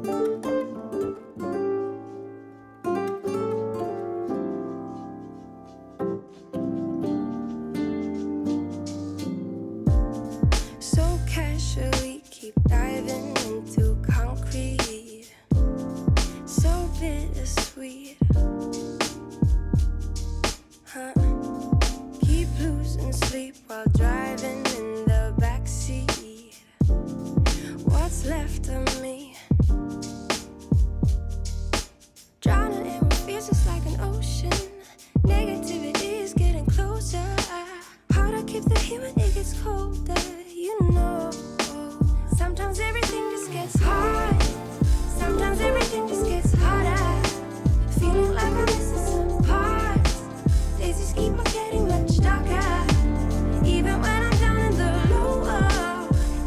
So casually keep diving into concrete, so bittersweet, huh? Keep losing sleep while driving in the backseat. What's left of me? Drowning in what feels just like an ocean. Negativity is getting closer. Hard to keep the heat when it gets colder. You know, sometimes everything just gets hard. Sometimes everything just gets harder. Feeling like I'm missing some parts. Days just keep on getting much darker. Even when I'm down in the low,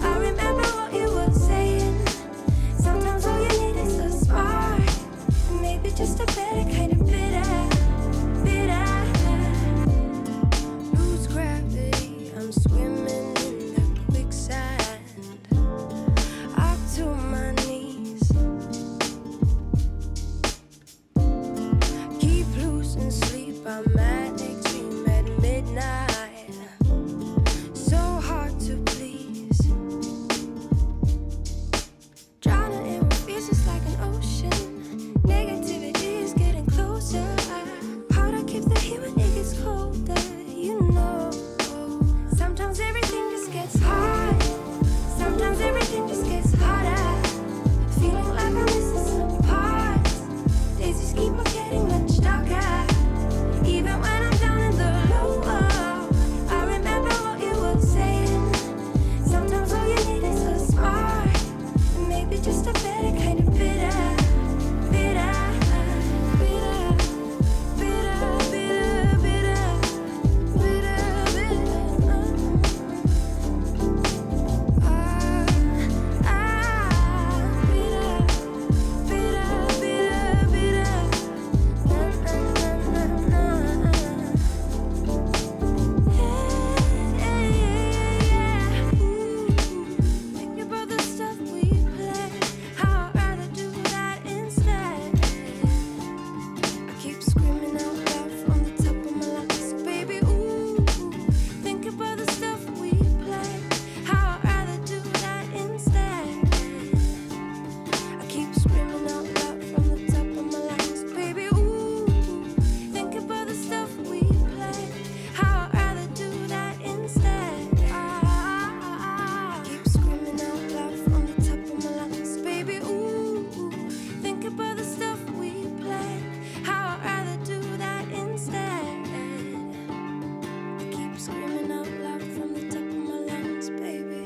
I remember what you were saying. Sometimes all you need is a spark. Maybe just a better kind of bitter, bitter. Lose gravity, I'm swimming in the quicksand. Up to my knees. Keep losing sleep, I'm manic dream at midnight. So hard to please. Drowning in what feels just like an ocean. Negativity is getting closer. Hard to keep the heat when it gets colder. You know, sometimes everything just gets hard. Sometimes everything just gets harder. Feeling like I'm missing some parts. Days just keep on getting much darker. Even when I'm down in the low, I remember what you were saying. Sometimes all you need is a spark. Maybe just a better kind of bitter, bitter, bitter, bitter, bitter, bitter, bitter, Think about the stuff we play. How I'd rather do that instead. I keep screaming out loud from the top of my lungs, baby. Ooh, think about the stuff we play. How I'd rather do that instead. I keep screaming out loud from the top of my lungs, baby. Ooh, think about the stuff we play. How I'd rather do that instead. I keep screaming out loud from the top of my lungs, baby. Ooh, think about the stuff we play. How I'd rather do that instead. I keep screaming out loud from the top of my lungs, baby.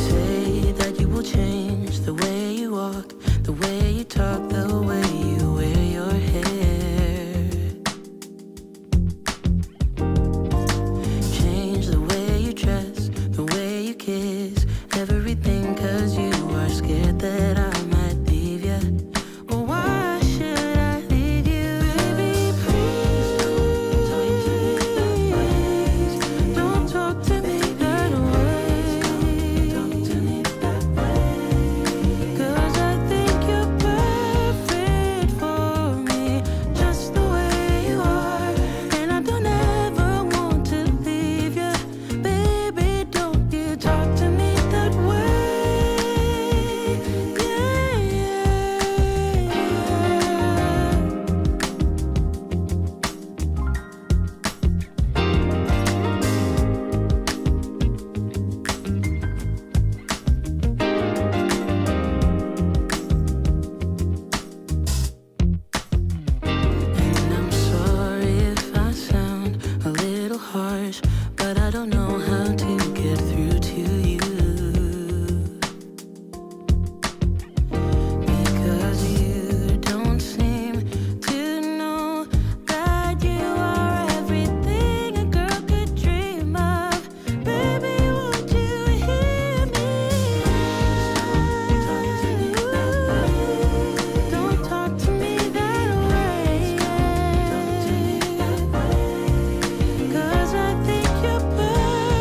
Say that you will change the way you walk, the way you talk, the way you wear your hair. Change the way you dress, the way you kiss, everything, 'cause you are scared that I might leave you. Well, why should I leave you? Baby, please don't talk to me that way. Don't talk to me that way. 'Cause I think you're perfect for me, just the way you are. And I don't ever want to leave you. Baby, don't you talk to me that way. Yeah, yeah, yeah. And I'm sorry if I sound a little harsh, but I don't know how to get through to you. Because you don't seem to know that you are everything a girl could dream of. Baby, would you hear me? Don't talk to me that way. 'Cause I think you're perfect.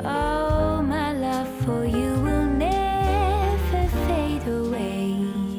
Oh, my love for you will never fade away.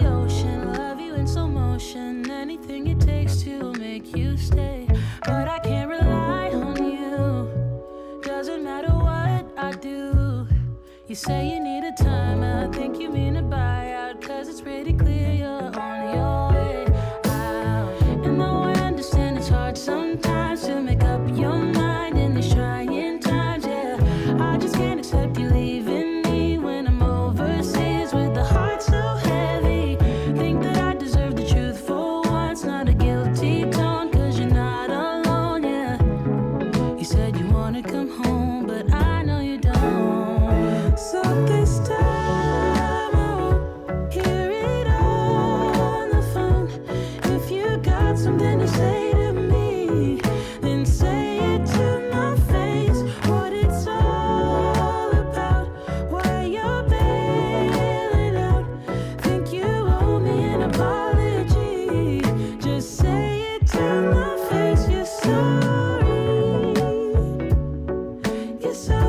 the ocean. Love you in slow motion. Anything it takes to make you stay. But I can't rely on you. Doesn't matter what I do. You say you need a time. I think you mean a buyout. Cause it's pretty clear you're on your way out. And though I understand it's hard sometimes to make up your mind in these trying times, yeah. I just can't accept you leaving me when I'm overseas with the heart so heavy. Think that I deserve the truth for once, not a guilty tone, cause you're not alone, yeah. You said you wanna come home, but I know you don't. So this time I won't hear it on the phone. If you got something to say to me, then say it to my face. What it's all about, why you're bailing out. Think you owe me an apology. Just say it to my face. You're sorry. You're so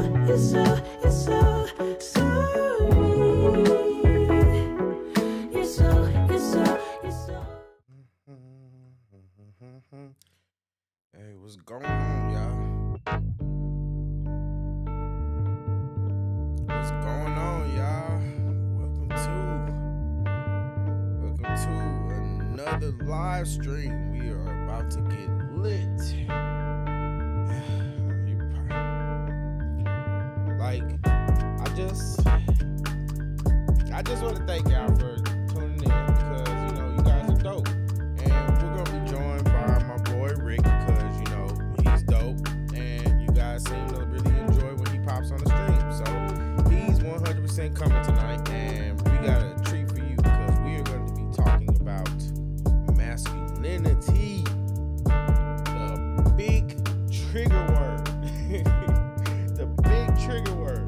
sorry. You're so. Hey, what's going on, y'all? What's going on, y'all? Welcome to another live stream. We are about to get lit. You like, I just want to thank y'all for tuning in because you guys are dope, and we're gonna be joined by my boy Rick because he's dope, and you guys seem to really enjoy when he pops on the stream. So he's 100% coming tonight, and we got a treat for you because we are going to be talking about masculinity, the big trigger word, the big trigger word.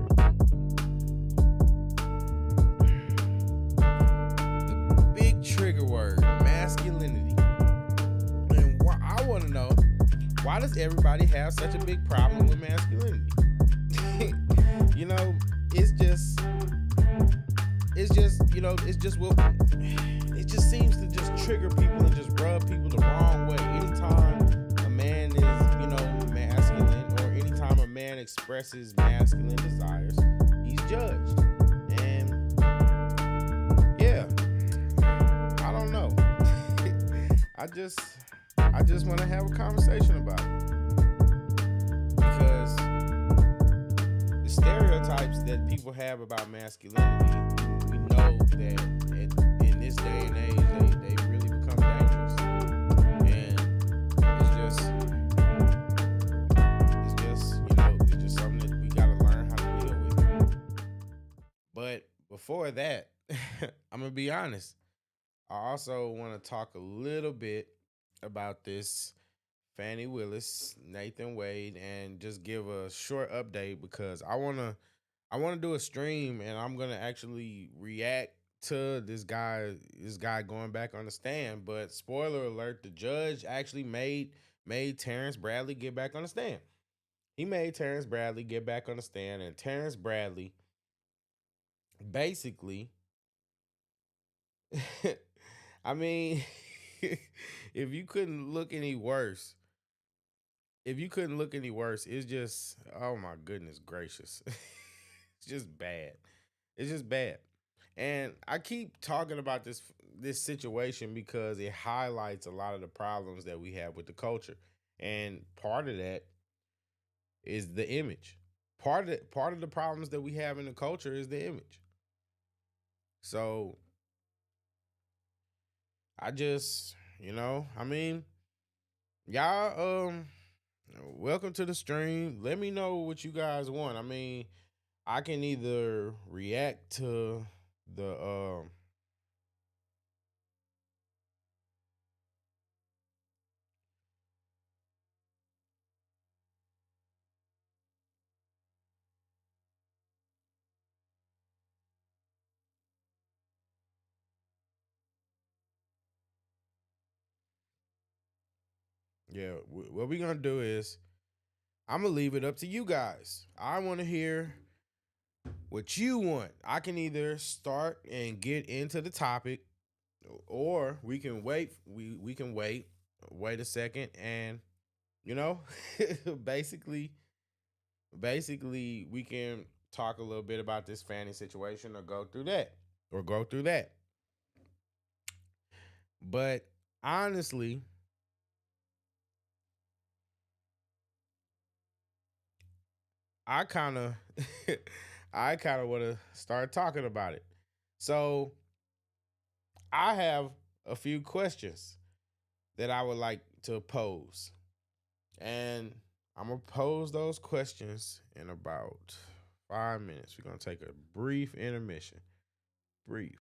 Trigger word, masculinity. And I want to know, why does everybody have such a big problem with masculinity? It just seems to just trigger people and just rub people the wrong way. Anytime a man is, masculine, or anytime a man expresses masculine desires, he's judged. And yeah, I don't know. I just want to have a conversation about it because the stereotypes that people have about masculinity, we know that in this day and age they really become dangerous, and it's just something that we gotta learn how to deal with. But before that, I'm gonna be honest. I also want to talk a little bit about this Fannie Willis, Nathan Wade, and just give a short update because I wanna do a stream and I'm gonna actually react to this guy going back on the stand. But spoiler alert, the judge actually made Terrence Bradley get back on the stand. He made Terrence Bradley get back on the stand, and Terrence Bradley basically I mean, if you couldn't look any worse, it's just, oh my goodness gracious. It's just bad. It's just bad. And I keep talking about this situation because it highlights a lot of the problems that we have with the culture. And part of that is the image. Part of the problems that we have in the culture is the image. So I just, y'all, welcome to the stream. Let me know what you guys want. I can either react to the, what we're going to do is I'm going to leave it up to you guys. I want to hear what you want. I can either start and get into the topic, or we can wait. We can wait a second, and you know, basically, we can talk a little bit about this Fanny situation, or go through that. But honestly, I kind of, I kind of want to start talking about it. So I have a few questions that I would like to pose. And I'm going to pose those questions in about 5 minutes. We're going to take a brief intermission. Brief.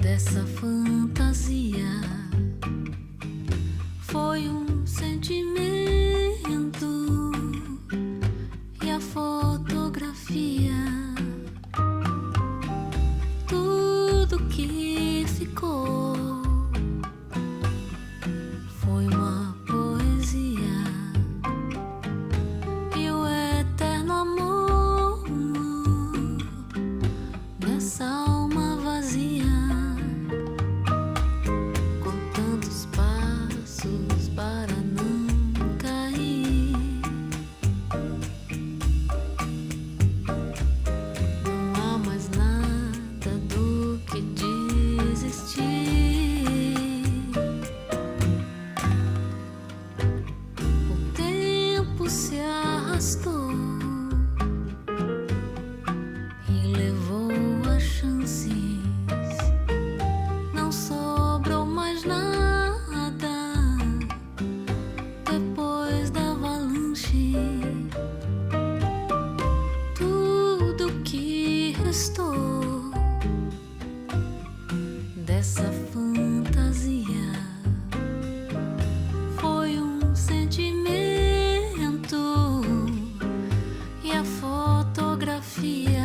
Dessa fantasia foi sentimento e a fotografia, tudo que ficou foi uma poesia e o eterno amor dessa alma vazia. dessa fantasia. Foi sentimento e a fotografia.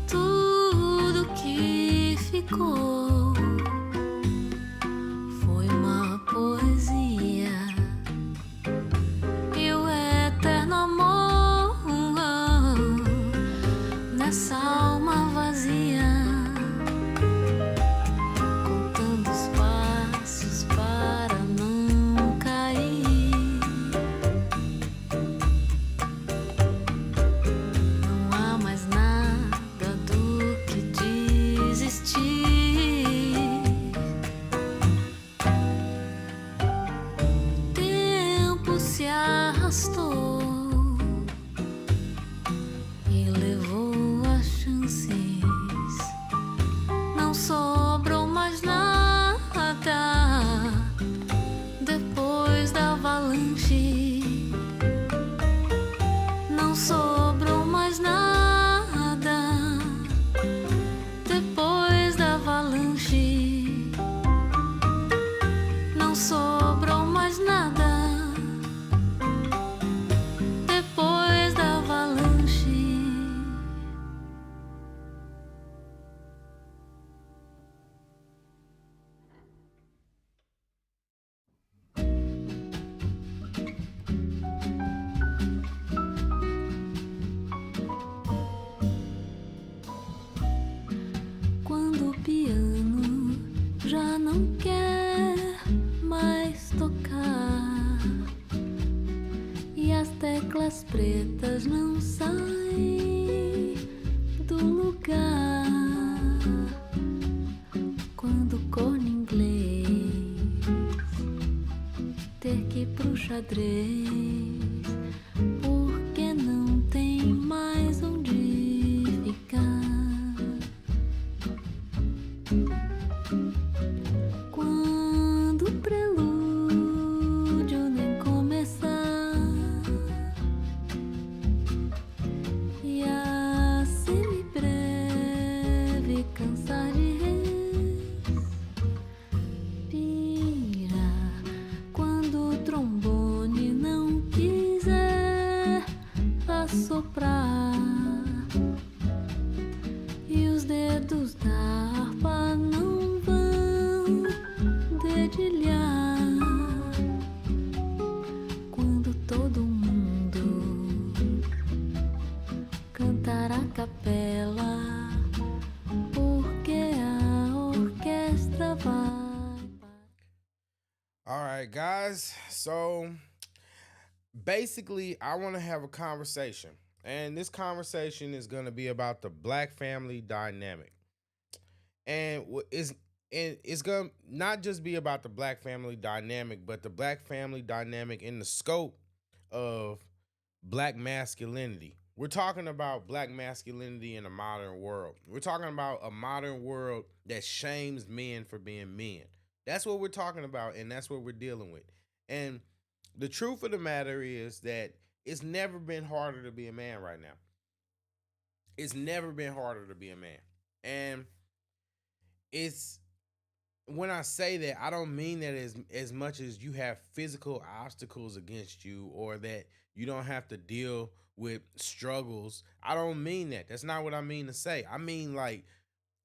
Tudo que ficou foi uma poesia e o eterno amor nessa alma vazia. Contando os passos para não cair. Não há mais nada do que desistir. Tempo se arrastou e levou as chances. Não sobrou mais nada depois da avalanche. Não sobrou mais nada depois da avalanche. Não sobrou mais nada depois da avalanche. Quando o piano já não quer mais tocar e as teclas pretas não saem do lugar. Quando o corno inglês ter que ir pro xadrez porque não tem mais onde ficar. Quando o prelúdio nem começar e a semibreve cansar de respirar. Quando o trombone não quiser assoprar e os dedos da harpa não vão dedilhar. Quando todo mundo cantar a capela porque a orquestra vai. All right, guys. So basically, I want to have a conversation. And this conversation is going to be about the black family dynamic. And it's going to not just be about the black family dynamic, but the black family dynamic in the scope of black masculinity. We're talking about black masculinity in a modern world. We're talking about a modern world that shames men for being men. That's what we're talking about, and that's what we're dealing with. And the truth of the matter is that it's never been harder to be a man right now. It's never been harder to be a man. And it's when I say that, I don't mean that as much as you have physical obstacles against you or that you don't have to deal with struggles. I don't mean that. That's not what I mean to say. I mean, like,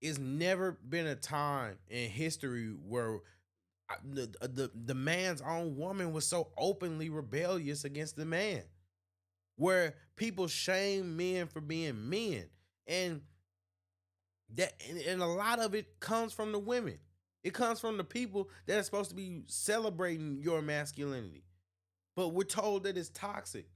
it's never been a time in history where the man's own woman was so openly rebellious against the man, where people shame men for being men, and a lot of it comes from the women. It comes from the people that are supposed to be celebrating your masculinity, but we're told that it's toxic.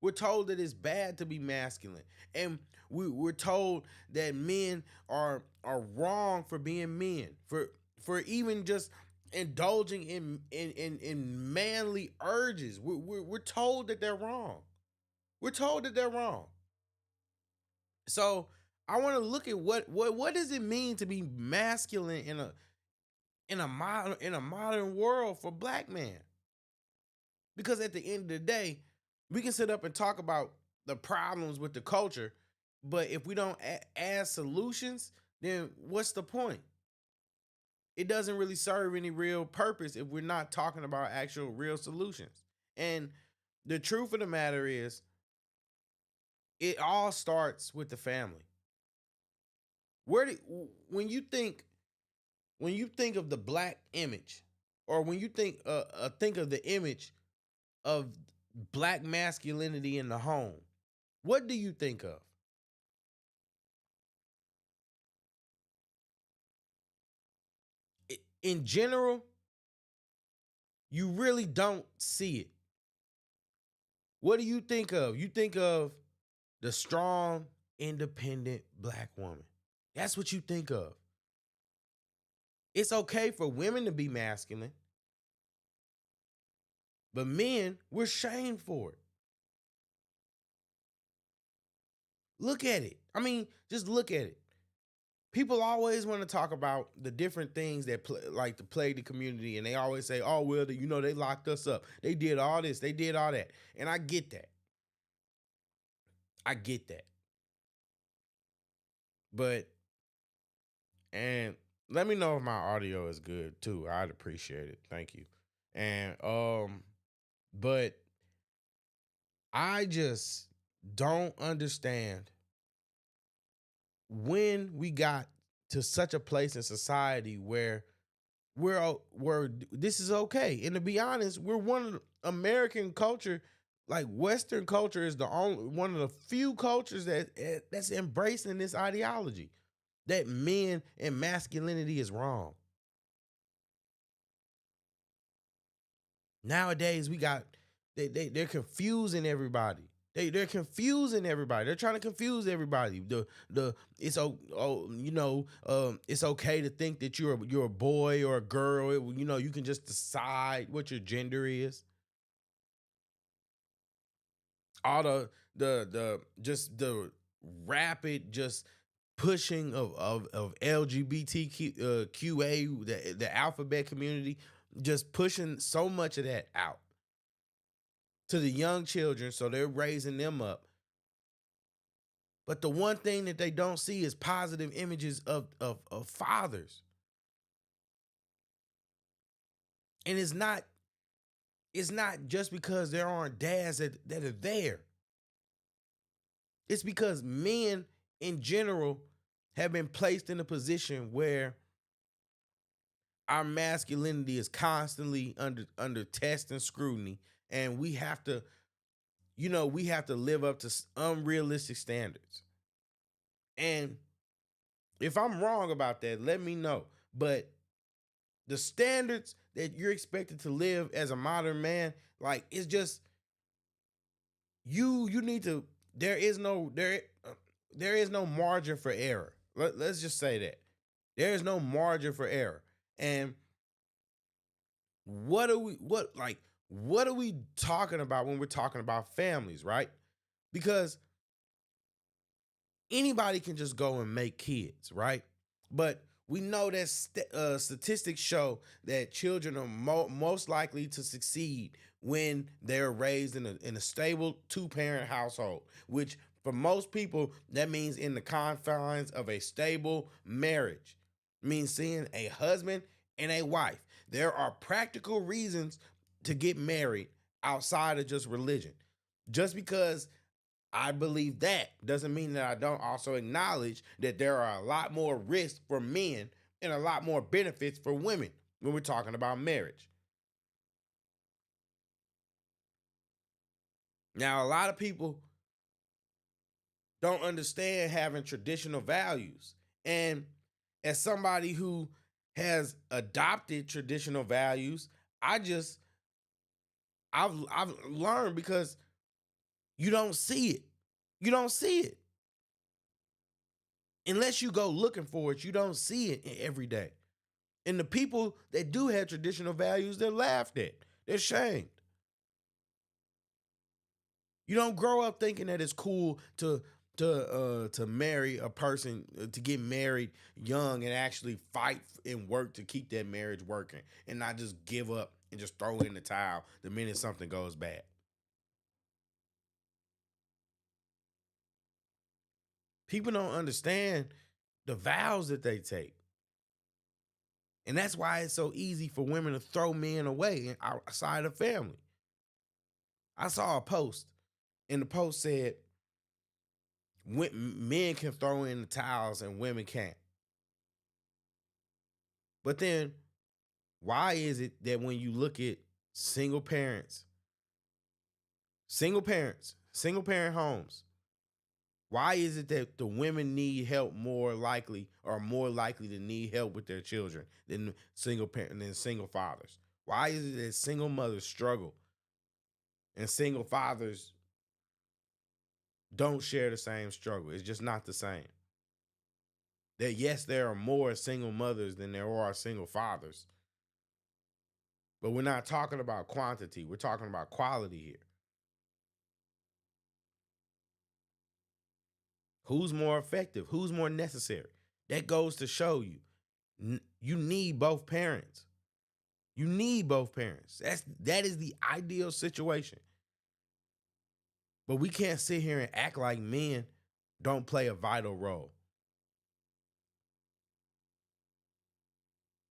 We're told that it's bad to be masculine, and we're told that men are wrong for being men, for even just indulging in manly urges. We're told that they're wrong. We're told that they're wrong. So I want to look at what does it mean to be masculine in a modern world for black men? Because at the end of the day, we can sit up and talk about the problems with the culture, but if we don't add solutions, then what's the point? It doesn't really serve any real purpose if we're not talking about actual real solutions. And the truth of the matter is, it all starts with the family. Where do when you think of the black image, or when you think of the image of black masculinity in the home, what do you think of? In general, you really don't see it. What do you think of? You think of the strong, independent black woman. That's what you think of. It's okay for women to be masculine, but men, we're shamed for it. Look at it. I mean, just look at it. People always want to talk about the different things that like to plague the community, and they always say, "Oh well, they locked us up. They did all this. They did all that." And I get that. I get that. But and let me know if my audio is good too. I'd appreciate it. Thank you. And but I just don't understand when we got to such a place in society where where this is okay. And to be honest, we're one of the American culture, like Western culture, is the only one of the few cultures that's embracing this ideology that men and masculinity is wrong. Nowadays, we got they're confusing everybody. They're confusing everybody. They're trying to confuse everybody. The it's it's okay to think that you're a boy or a girl. You can just decide what your gender is. All the just the rapid just pushing of LGBTQ QA, the alphabet community, just pushing so much of that out to the young children, so they're raising them up. But the one thing that they don't see is positive images of fathers. And it's not just because there aren't dads that are there. It's because men in general have been placed in a position where our masculinity is constantly under test and scrutiny, and we have to live up to unrealistic standards. And if I'm wrong about that, let me know. But the standards that you're expected to live as a modern man, like, it's just you need to there is no margin for error. Let's just say that. There is no margin for error. And what are we talking about when we're talking about families, right? Because anybody can just go and make kids, right? But we know that statistics show that children are most likely to succeed when they're raised in a stable two-parent household, which for most people, that means in the confines of a stable marriage. It means seeing a husband and a wife. There are practical reasons to get married outside of just religion. Just because I believe that doesn't mean that I don't also acknowledge that there are a lot more risks for men and a lot more benefits for women when we're talking about marriage. Now, a lot of people don't understand having traditional values. And as somebody who has adopted traditional values, I've learned, because you don't see it. You don't see it. Unless you go looking for it, you don't see it every day. And the people that do have traditional values, they're laughed at. They're shamed. You don't grow up thinking that it's cool to marry a person, to get married young and actually fight and work to keep that marriage working, and not just give up and just throw in the towel the minute something goes bad. People don't understand the vows that they take. And that's why it's so easy for women to throw men away outside of family. I saw a post, and the post said, men can throw in the towels and women can't. But then, why is it that when you look at single parents, single parent homes, why is it that the women need help more likely to need help with their children than single fathers? Why is it that single mothers struggle and single fathers don't share the same struggle? It's just not the same. That yes, there are more single mothers than there are single fathers. But we're not talking about quantity. We're talking about quality here. Who's more effective? Who's more necessary? That goes to show you, you need both parents. You need both parents. That is the ideal situation. But we can't sit here and act like men don't play a vital role.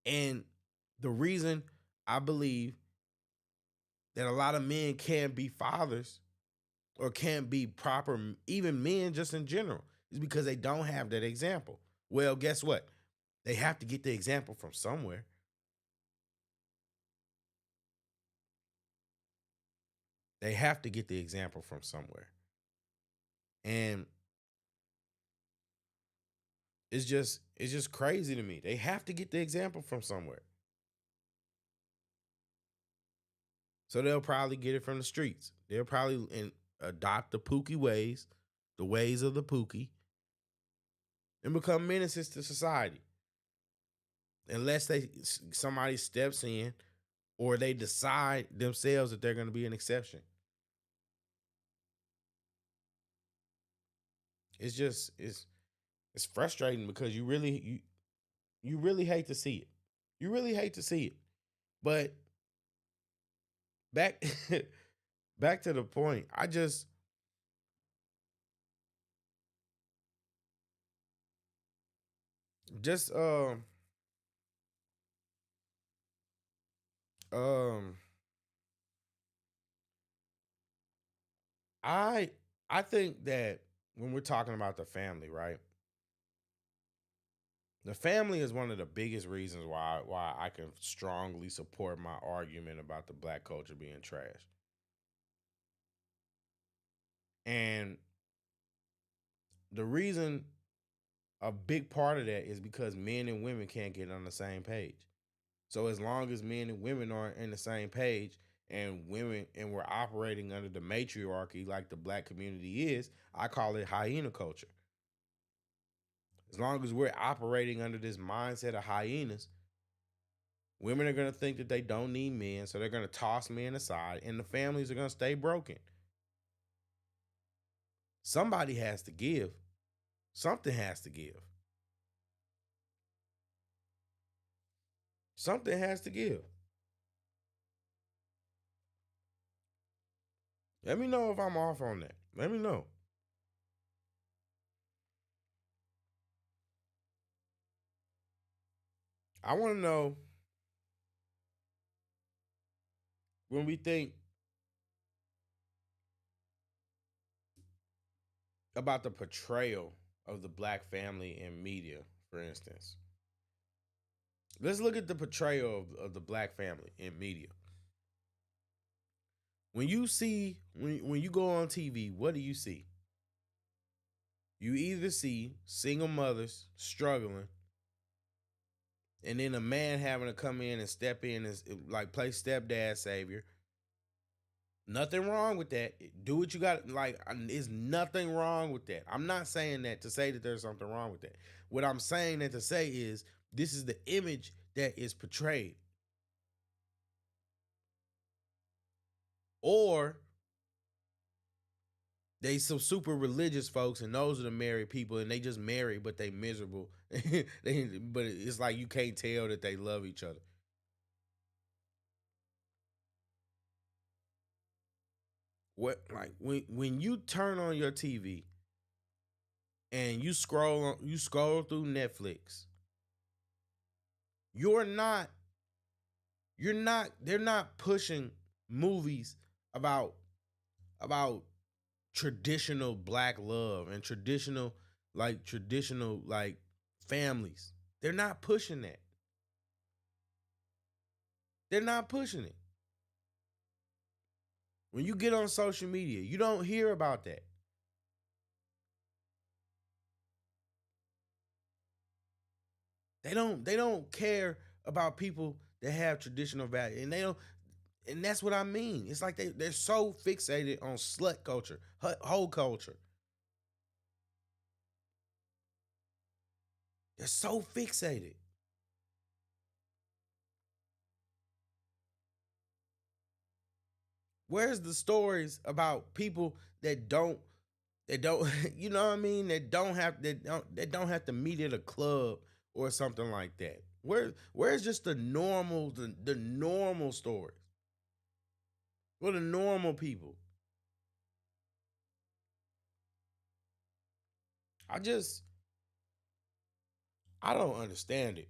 And the reason I believe that a lot of men can't be fathers or can't be proper, even men just in general, is because they don't have that example. Well, guess what? They have to get the example from somewhere. They have to get the example from somewhere. And it's just crazy to me. They have to get the example from somewhere. So they'll probably get it from the streets. They'll probably adopt the Pookie ways, the ways of the Pookie, and become menaces to society. Unless somebody steps in or they decide themselves that they're going to be an exception. It's frustrating because you really hate to see it. You really hate to see it. But back back to the point. I just just um I I think that when we're talking about the family, right? The family is one of the biggest reasons why I can strongly support my argument about the black culture being trash. And the reason, a big part of that is because men and women can't get on the same page. So as long as men and women aren't in the same page and we're operating under the matriarchy like the black community is, I call it hyena culture. As long as we're operating under this mindset of hyenas, women are going to think that they don't need men, so they're going to toss men aside, and the families are going to stay broken. Somebody has to give. Something has to give. Something has to give. Let me know if I'm off on that. Let me know. I want to know, when we think about the portrayal of the black family in media, for instance. Let's look at the portrayal of the black family in media. When you see, when you go on TV, what do you see? You either see single mothers struggling, and then a man having to come in and step in and like play stepdad savior. Nothing wrong with that. Do what you got. Like, there's nothing wrong with that. I'm not saying that to say that there's something wrong with that. What I'm saying that to say is this is the image that is portrayed. Or they some super religious folks, and those are the married people, and they just married, but they miserable. But it's like you can't tell that they love each other. What, like when you turn on your TV and you scroll through Netflix, you're not they're not pushing movies about about traditional black love and traditional like families. They're not pushing that. They're not pushing it. When you get on social media, you don't hear about that. They don't care about people that have traditional value. And they don't and that's what I mean. It's like they're so fixated on slut culture, whole culture. They're so fixated. Where's the stories about people that don't you know what I mean, that don't have to meet at a club or something like that? Where's just the normal stories? Where the normal people? I just I don't understand it.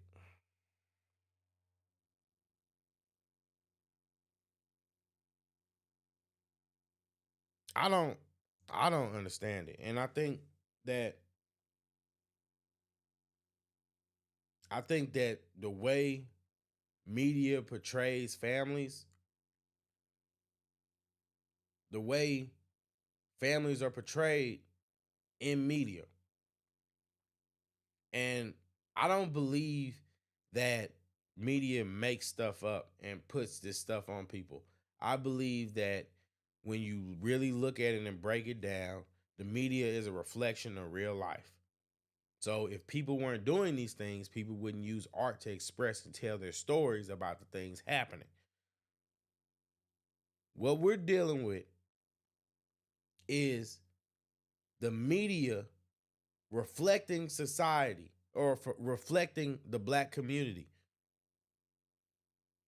I don't I don't understand it. And that I think that the way media portrays families, the way families are portrayed in media, and I don't believe that media makes stuff up and puts this stuff on people. I believe that when you really look at it and break it down, the media is a reflection of real life. So if people weren't doing these things, people wouldn't use art to express and tell their stories about the things happening. What we're dealing with is the media reflecting society or reflecting the black community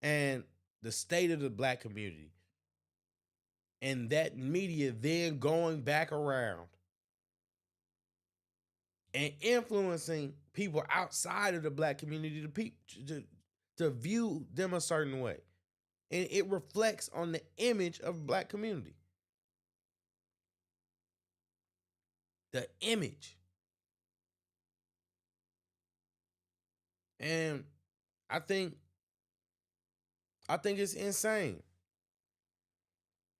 and the state of the black community. And that media then going back around and influencing people outside of the black community to view them a certain way. And it reflects on the image of the black community. The image. And I think it's insane.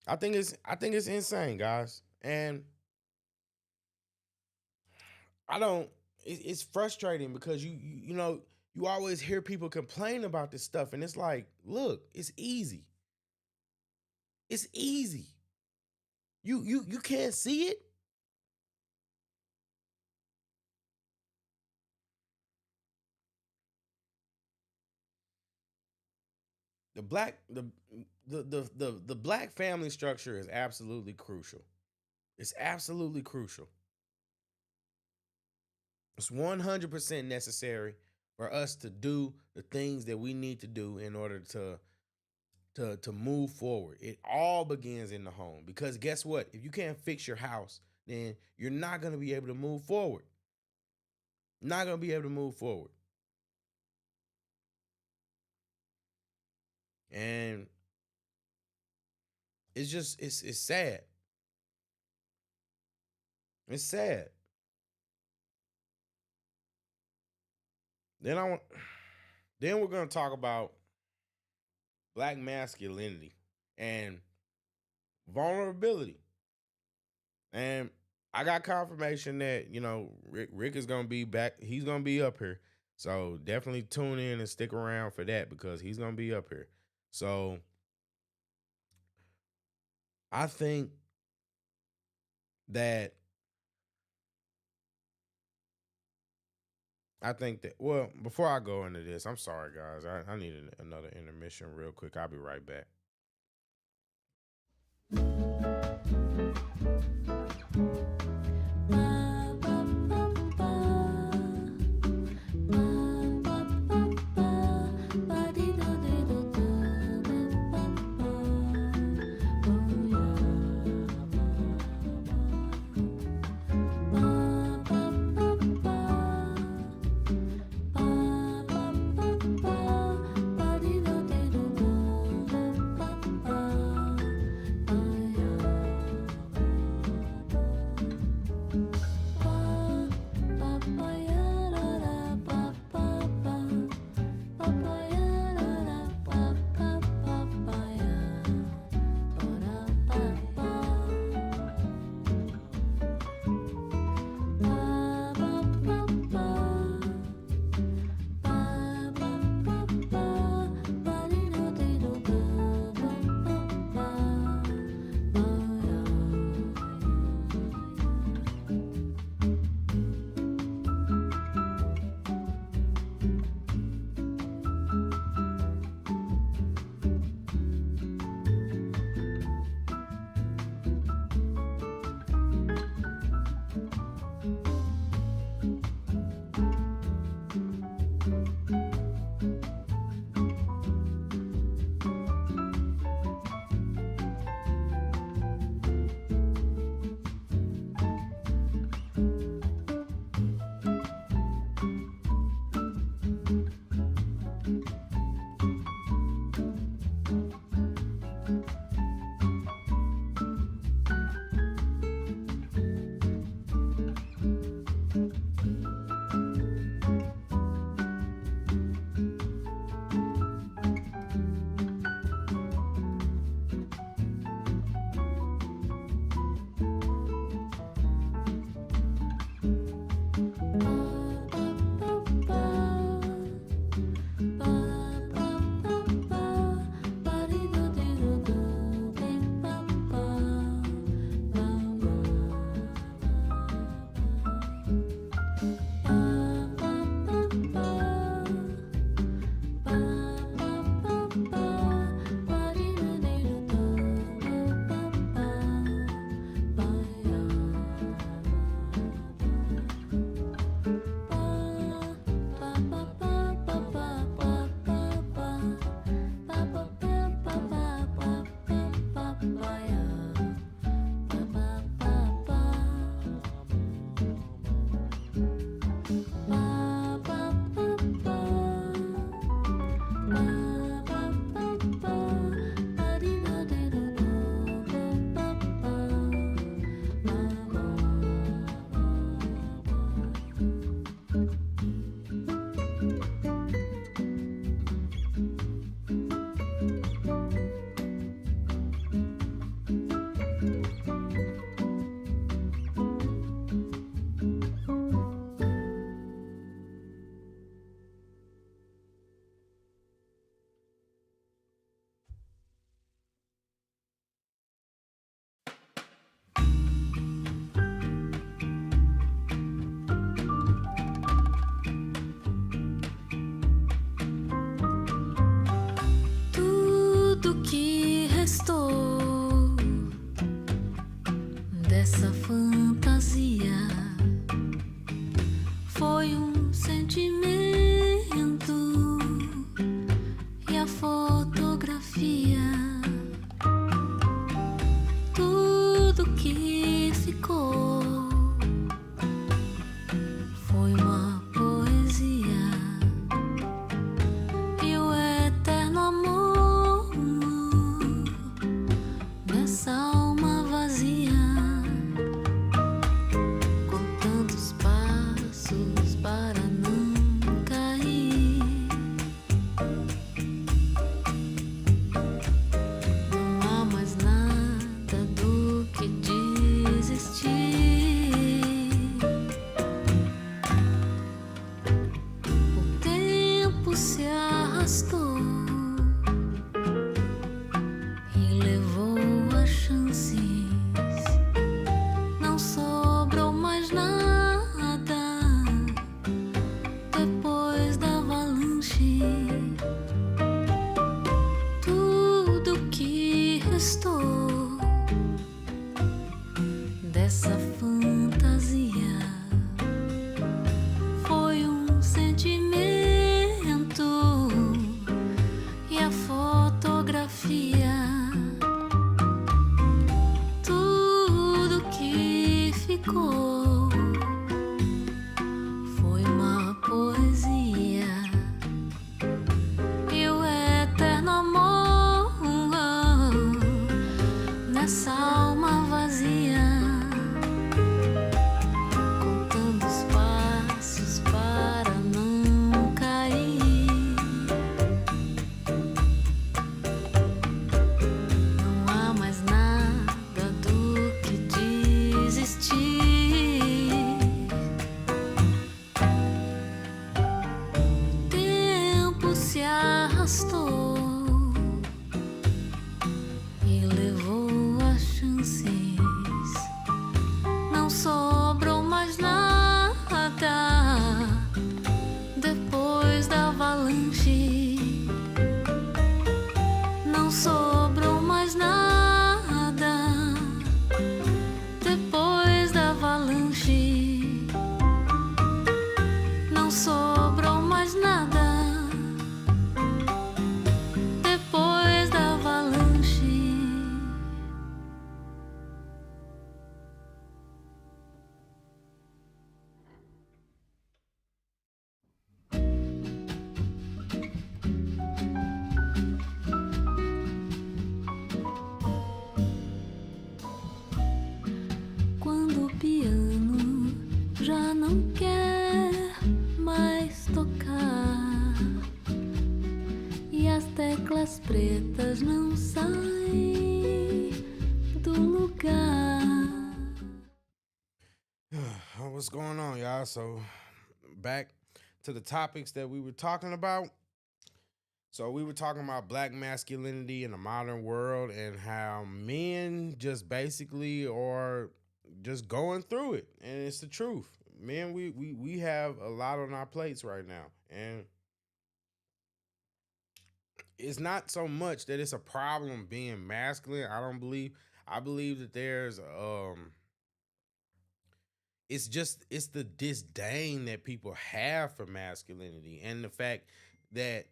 I think it's insane, guys. And I don't it's frustrating because you always hear people complain about this stuff and it's like, look, it's easy. It's easy. You can't see it. The black the black family structure is absolutely crucial. It's absolutely crucial. It's 100% necessary for us to do the things that we need to do in order to move forward. It all begins in the home because guess what? If you can't fix your house, then you're not going to be able to move forward. Not going to be able to move forward. And it's sad. It's sad. Then I want then we're going to talk about black masculinity and vulnerability. And I got confirmation that, Rick is going to be back. He's going to be up here. So definitely tune in and stick around for that because he's going to be up here. So I think that well, before I go into this, I'm sorry, guys. I need another intermission real quick. I'll be right back. avalanche. Não sobrou mais nada depois da avalanche. Não sobrou mais nada depois da avalanche. Quando o piano já não quer mais tocar e as teclas pretas não saem do lugar. What's going on, y'all? So, back to the topics that we were talking about. So, we were talking about black masculinity in the modern world and how men just basically are just going through it. And it's the truth. Men, we have a lot on our plates right now. And it's not so much that it's a problem being masculine. I believe that there's it's the disdain that people have for masculinity and the fact that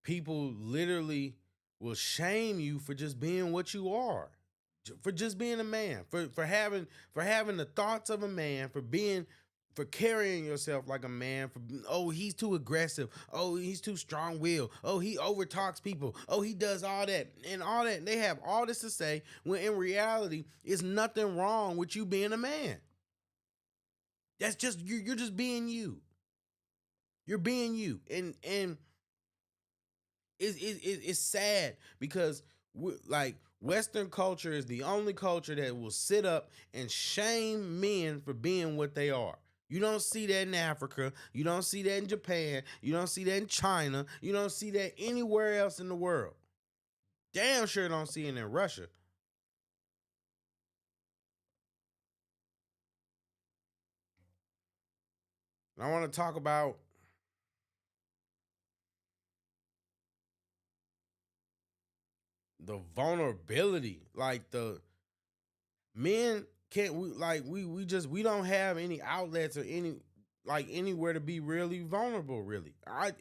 people literally will shame you for just being what you are, for just being a man, for having the thoughts of a man, for carrying yourself like a man, for oh, he's too aggressive, oh, he's too strong-willed, oh, he overtalks people, oh, he does all that and all that. And they have all this to say when in reality, it's nothing wrong with you being a man. That's just you're just being you. You're being you, and it's sad because like Western culture is the only culture that will sit up and shame men for being what they are. You don't see that in Africa. You don't see that in Japan. You don't see that in China. You don't see that anywhere else in the world. Damn sure don't see it in Russia. And I want to talk about the vulnerability. Like the men can't we don't have any outlets or any like anywhere to be really vulnerable, really. I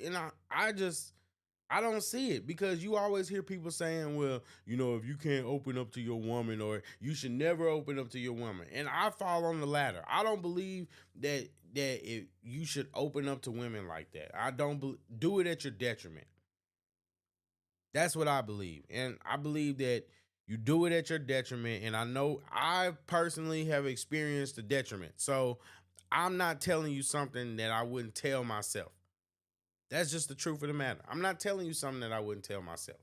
don't see it because you always hear people saying, well, you know, if you can't open up to your woman or you should never open up to your woman. And I fall on the latter. I don't believe that if you should open up to women like that. I don't do it at your detriment. That's what I believe. And I believe that you do it at your detriment. And I know I personally have experienced the detriment. So I'm not telling you something that I wouldn't tell myself. That's just the truth of the matter. I'm not telling you something that I wouldn't tell myself.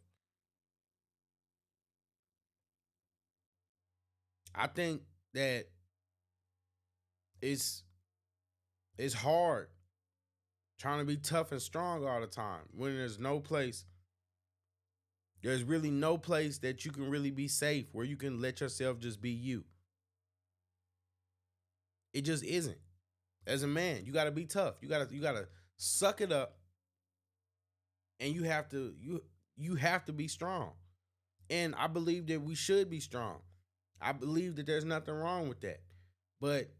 I think that it's hard trying to be tough and strong all the time when there's really no place that you can really be safe where you can let yourself just be you. It just isn't. As a man, you got to be tough. You got to suck it up, and you have to be strong. And I believe that we should be strong. I believe that there's nothing wrong with that. But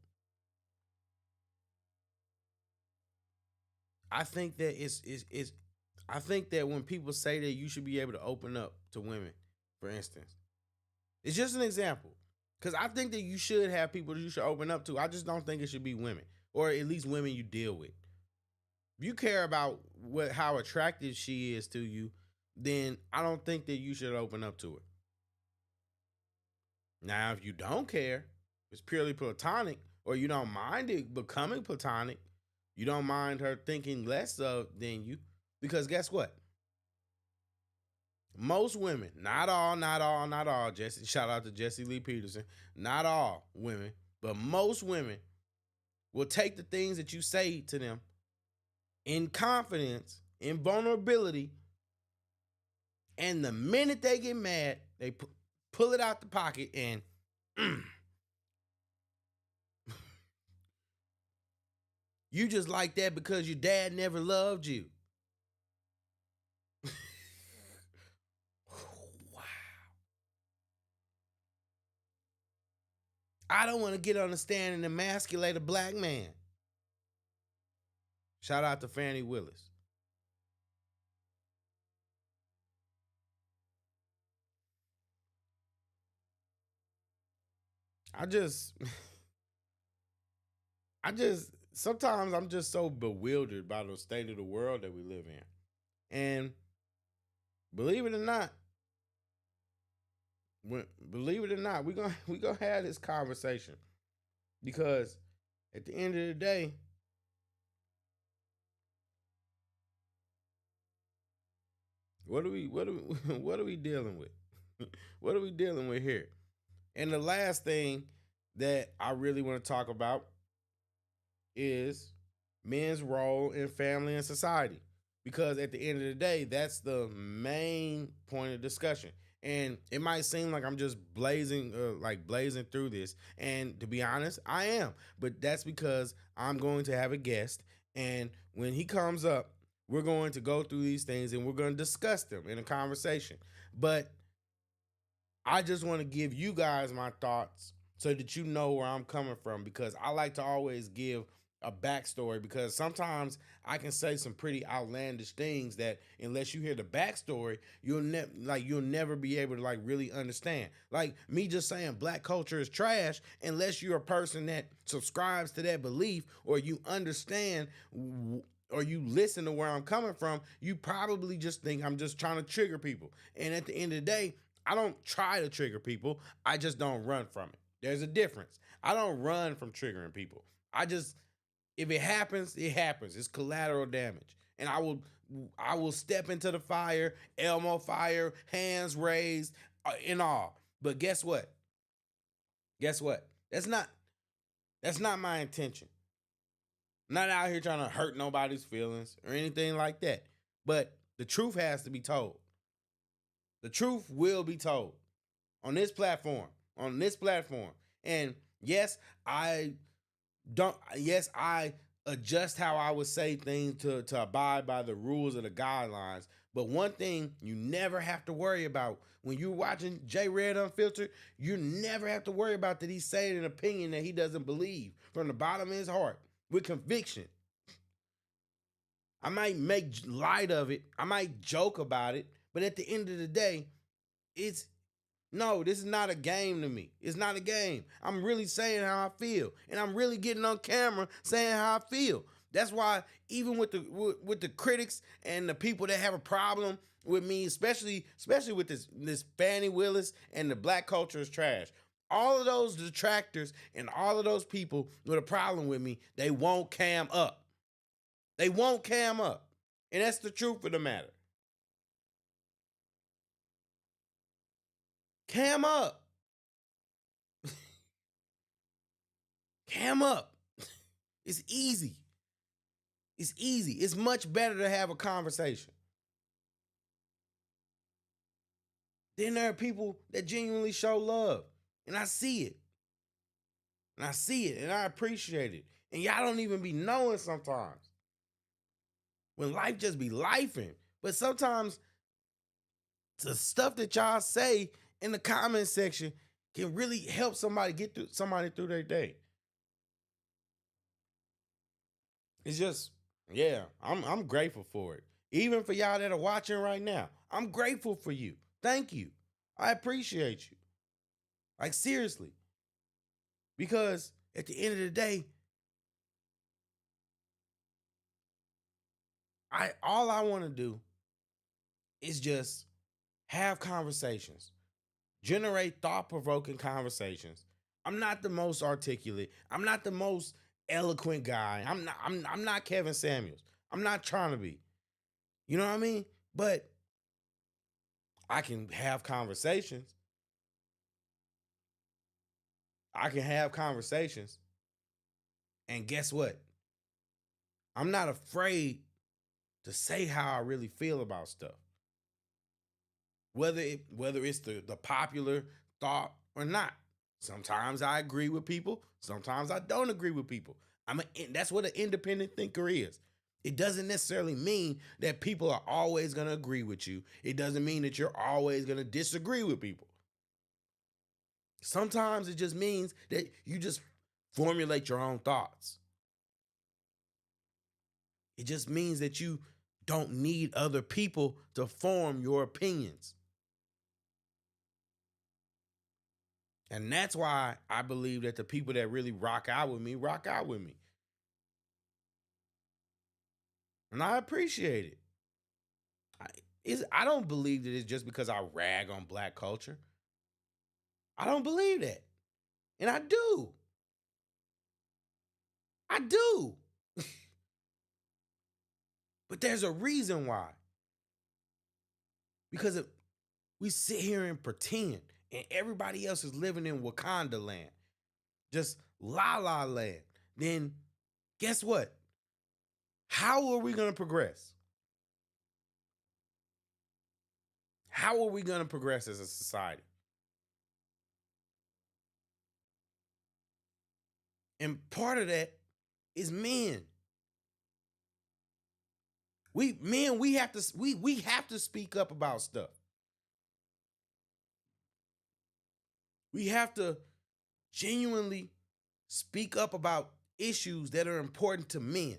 I think that I think that when people say that you should be able to open up to women, for instance, it's just an example. Because I think that you should have people that you should open up to. I just don't think it should be women, or at least women you deal with. If you care about how attractive she is to you, then I don't think that you should open up to her. Now, if you don't care, it's purely platonic, or you don't mind it becoming platonic, you don't mind her thinking less of than you, because guess what? Most women, not all, Jesse, shout out to Jesse Lee Peterson, not all women, but most women will take the things that you say to them in confidence, in vulnerability, and the minute they get mad, they pull it out the pocket and you just like that because your dad never loved you. I don't want to get on the stand and emasculate a black man. Shout out to Fannie Willis. I just, sometimes I'm just so bewildered by the state of the world that we live in. And believe it or not, we gonna have this conversation because at the end of the day, what are we dealing with? What are we dealing with here? And the last thing that I really want to talk about is men's role in family and society. Because at the end of the day, that's the main point of discussion. And it might seem like I'm just blazing through this. And to be honest, I am. But that's because I'm going to have a guest. And when he comes up, we're going to go through these things and we're going to discuss them in a conversation. But I just want to give you guys my thoughts so that you know where I'm coming from, because I like to always give a backstory, because sometimes I can say some pretty outlandish things that unless you hear the backstory, you'll never be able to really understand. Like me just saying black culture is trash, unless you're a person that subscribes to that belief, or you understand or you listen to where I'm coming from, you probably just think I'm just trying to trigger people. And at the end of the day, I don't try to trigger people. I just don't run from it. There's a difference. I don't run from triggering people. If it happens, it happens. It's collateral damage. And I will step into the fire, Elmo fire, hands raised, and all. But guess what? That's not my intention. I'm not out here trying to hurt nobody's feelings or anything like that. But the truth has to be told. The truth will be told on this platform. And yes, I adjust how I would say things to abide by the rules of the guidelines. But one thing you never have to worry about when you're watching J Red Unfiltered, you never have to worry about that he's saying an opinion that he doesn't believe from the bottom of his heart with conviction. I might make light of it. I might joke about it. But at the end of the day, this is not a game to me. It's not a game. I'm really saying how I feel. And I'm really getting on camera saying how I feel. That's why even with the critics and the people that have a problem with me, especially with this Fannie Willis and the black culture is trash. All of those detractors and all of those people with a problem with me, they won't cam up. They won't cam up. And that's the truth of the matter. Cam up. Cam up. It's easy. It's easy. It's much better to have a conversation. Then there are people that genuinely show love. And I see it. And I appreciate it. And y'all don't even be knowing sometimes. When life just be lifing. But sometimes the stuff that y'all say in the comment section can really help somebody get through their day. It's just, yeah, I'm grateful for it. Even for y'all that are watching right now, I'm grateful for you. Thank you. I appreciate you. Like seriously. Because at the end of the day, all I want to do is just have conversations. Generate thought-provoking conversations. I'm not the most articulate. I'm not the most eloquent guy. I'm not Kevin Samuels. I'm not trying to be. You know what I mean? But I can have conversations. And guess what? I'm not afraid to say how I really feel about stuff. Whether it's the popular thought or not. Sometimes I agree with people. Sometimes I don't agree with people. That's what an independent thinker is. It doesn't necessarily mean that people are always going to agree with you. It doesn't mean that you're always going to disagree with people. Sometimes it just means that you just formulate your own thoughts. It just means that you don't need other people to form your opinions. And that's why I believe that the people that really rock out with me. And I appreciate it. I don't believe that it's just because I rag on black culture. I don't believe that. And I do. I do. But there's a reason why. Because if we sit here and pretend and everybody else is living in Wakanda land, just la la land, then guess what? How are we going to progress? How are we going to progress as a society? And part of that is men. We have to speak up about stuff. We have to genuinely speak up about issues that are important to men.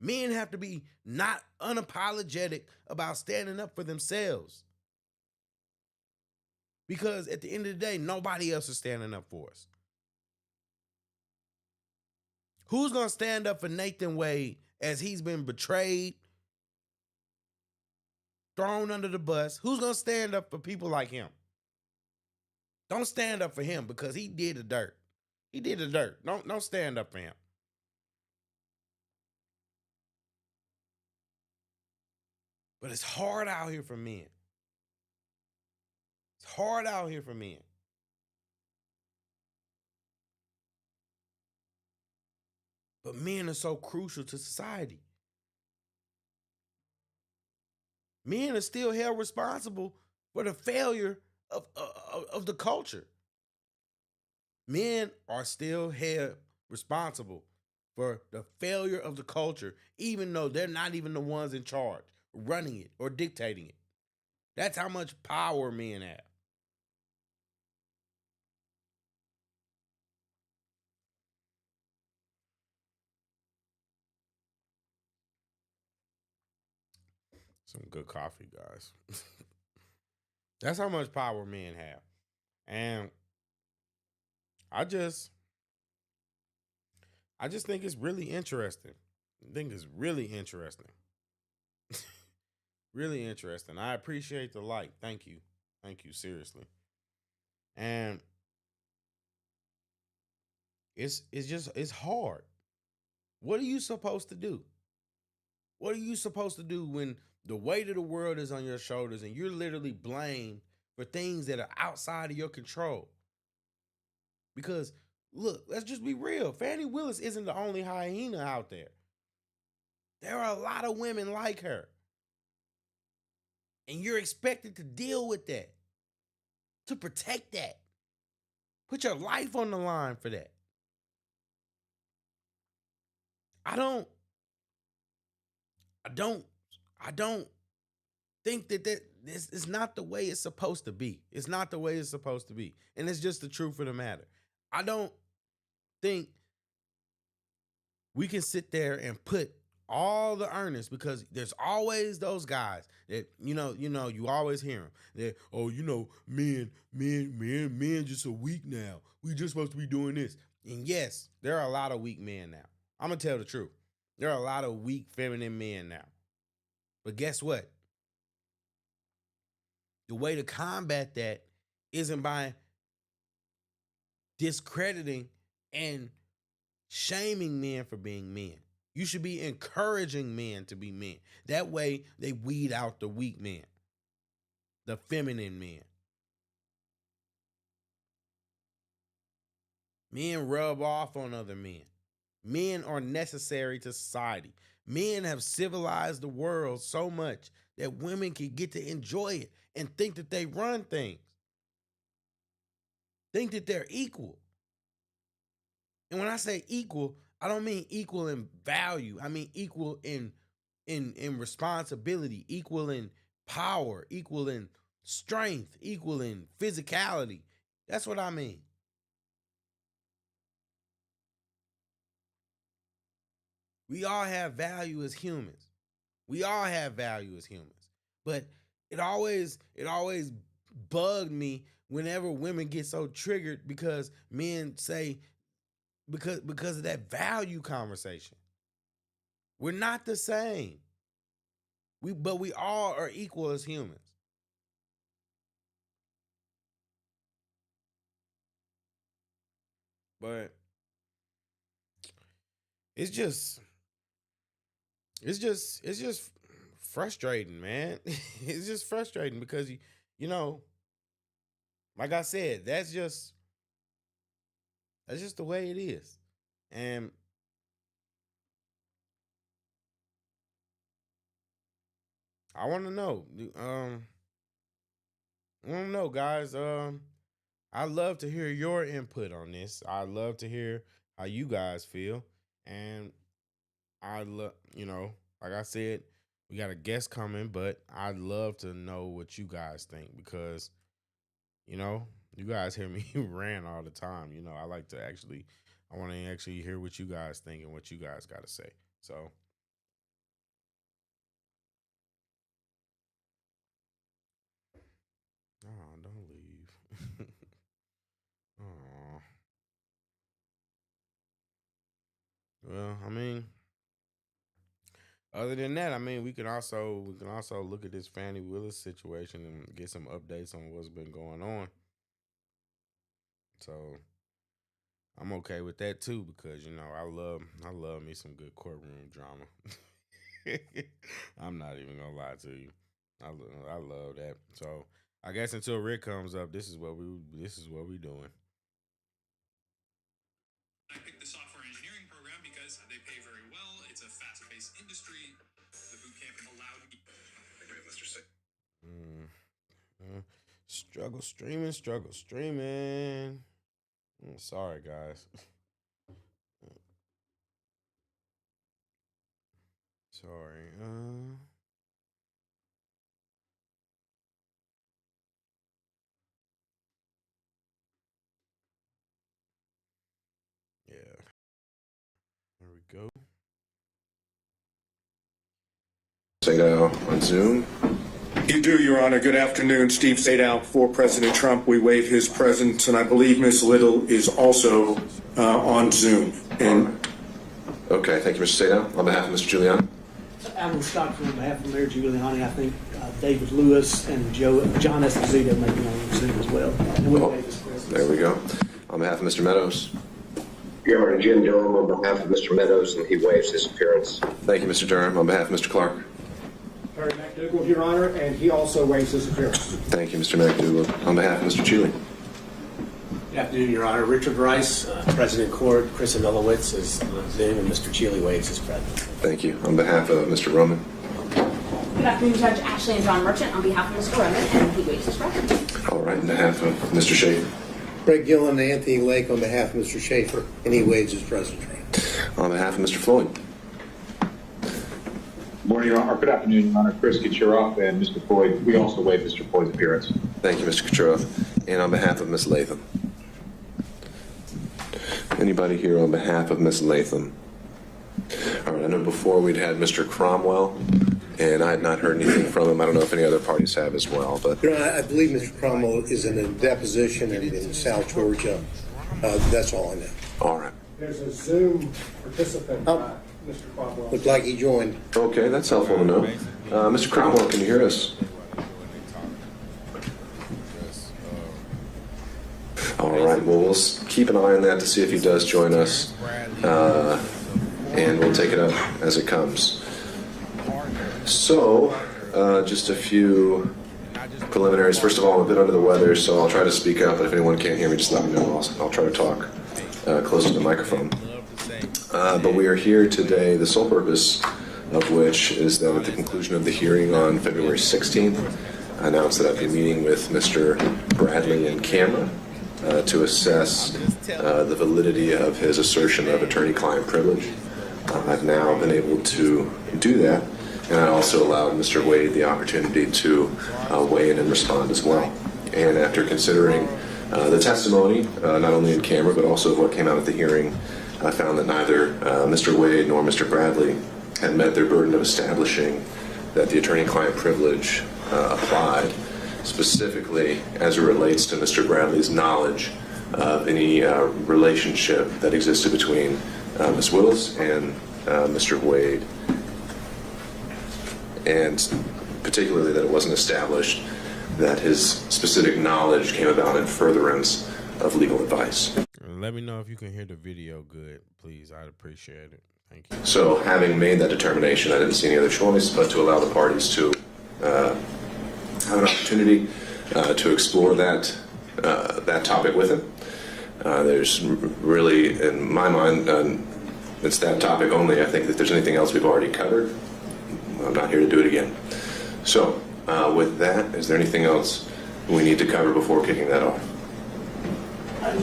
Men have to be not unapologetic about standing up for themselves. Because at the end of the day, nobody else is standing up for us. Who's going to stand up for Nathan Wade as he's been betrayed, thrown under the bus? Who's going to stand up for people like him? Don't stand up for him because he did the dirt. He did the dirt. Don't stand up for him. But it's hard out here for men. It's hard out here for men. But men are so crucial to society. Men are still held responsible for the failure of the culture. Men are still held responsible for the failure of the culture, even though they're not even the ones in charge, running it or dictating it. That's how much power men have. Some good coffee, guys. That's how much power men have. And I just think it's really interesting. I think it's really interesting. Really interesting. I appreciate the like. Thank you. Thank you, seriously. And it's hard. What are you supposed to do? What are you supposed to do when the weight of the world is on your shoulders and you're literally blamed for things that are outside of your control? Because look, let's just be real. Fannie Willis isn't the only hyena out there. There are a lot of women like her. And you're expected to deal with that, to protect that. Put your life on the line for that. I don't think that this is not the way it's supposed to be. It's not the way it's supposed to be. And it's just the truth of the matter. I don't think we can sit there and put all the earnest, because there's always those guys that, you always hear them. That, oh, men just are weak now. We just supposed to be doing this. And yes, there are a lot of weak men now. I'm going to tell the truth. There are a lot of weak feminine men now. But guess what? The way to combat that isn't by discrediting and shaming men for being men. You should be encouraging men to be men. That way, they weed out the weak men, the feminine men. Men rub off on other men. Men are necessary to society. Men have civilized the world so much that women can get to enjoy it and think that they run things. Think that they're equal. And when I say equal, I don't mean equal in value. I mean equal in responsibility, equal in power, equal in strength, equal in physicality. That's what I mean. We all have value as humans. We all have value as humans. But it always bugged me whenever women get so triggered because men say because of that value conversation. We're not the same. But we all are equal as humans. But it's just frustrating, man. It's just frustrating because you know, like I said, that's just the way it is. And I want to know. I want to know, guys. I'd love to hear your input on this. I'd love to hear how you guys feel. And I love, like I said, we got a guest coming, but I'd love to know what you guys think because, you guys hear me rant all the time. I like to I want to actually hear what you guys think and what you guys got to say. So. Oh, don't leave. Oh. Well, other than that, we can also look at this Fannie Willis situation and get some updates on what's been going on. So I'm okay with that too because I love me some good courtroom drama. I'm not even gonna lie to you. I love that. So I guess until Rick comes up, this is what we doing. I picked the software engineering program because they pay very well. It's a fast-paced industry. The boot camp allowed me. Agree with Mr. Sick. Struggle streaming. Sorry, guys. Sorry. Yeah. There we go. Sadow on Zoom. You do, Your Honor. Good afternoon. Steve Sadow for President Trump. We waive his presence, and I believe Ms. Little is also on Zoom. Okay, thank you, Mr. Sadow. On behalf of Mr. Giuliani. Alan Stockton on behalf of Mayor Giuliani. I think David Lewis and John Esposito may be on Zoom as well. And we waive his presence. There we go. On behalf of Mr. Meadows. Your Honor, Jim Durham on behalf of Mr. Meadows, and he waives his appearance. Thank you, Mr. Durham. On behalf of Mr. Clark. Terry McDougall, Your Honor, and he also waives his appearance. Thank you, Mr. McDougall. On behalf of Mr. Chile. Good afternoon, Your Honor. Richard Rice, President Court, Chris Anulowitz is on Zoom, and Mr. Chile waives his presence. Thank you. On behalf of Mr. Roman. Good afternoon, Judge Ashley and John Merchant, on behalf of Mr. Roman, and he waives his presence. All right, on behalf of Mr. Schaefer. Greg Gillen and Anthony Lake on behalf of Mr. Schaefer, and he waives his presence. On behalf of Mr. Floyd. Morning, Your Honor. Good afternoon, Your Honor. Chris Kucherov and Mr. Floyd. We also waive Mr. Floyd's appearance. Thank you, Mr. Kucherov. And on behalf of Ms. Latham. Anybody here on behalf of Ms. Latham? All right, I know before we'd had Mr. Cromwell, and I had not heard anything from him. I don't know if any other parties have as well. But I believe Mr. Cromwell is in a deposition in South Georgia. That's all I know. All right. There's a Zoom participant, Mr. Cromwell. Looked like he joined. Okay, that's helpful to know. Mr. Cromwell, can you hear us? All right, well, we'll keep an eye on that to see if he does join us, and we'll take it up as it comes. So, just a few preliminaries. First of all, I'm a bit under the weather, so I'll try to speak up, but if anyone can't hear me, just let me know. I'll try to talk close to the microphone. But we are here today, the sole purpose of which is that at the conclusion of the hearing on February 16th, I announced that I'd be meeting with Mr. Bradley in camera to assess the validity of his assertion of attorney-client privilege. I've now been able to do that, and I also allowed Mr. Wade the opportunity to weigh in and respond as well. And after considering the testimony, not only in camera, but also what came out at the hearing, I found that neither Mr. Wade nor Mr. Bradley had met their burden of establishing that the attorney-client privilege applied, specifically as it relates to Mr. Bradley's knowledge of any relationship that existed between Ms. Willis and Mr. Wade, and particularly that it wasn't established that his specific knowledge came about in furtherance of legal advice. Let me know if you can hear the video good, please. I'd appreciate it. Thank you. So, having made that determination, I didn't see any other choice but to allow the parties to have an opportunity to explore that topic with him. There's really, in my mind, it's that topic only. I think that if there's anything else we've already covered, I'm not here to do it again. So, with that, is there anything else we need to cover before kicking that off?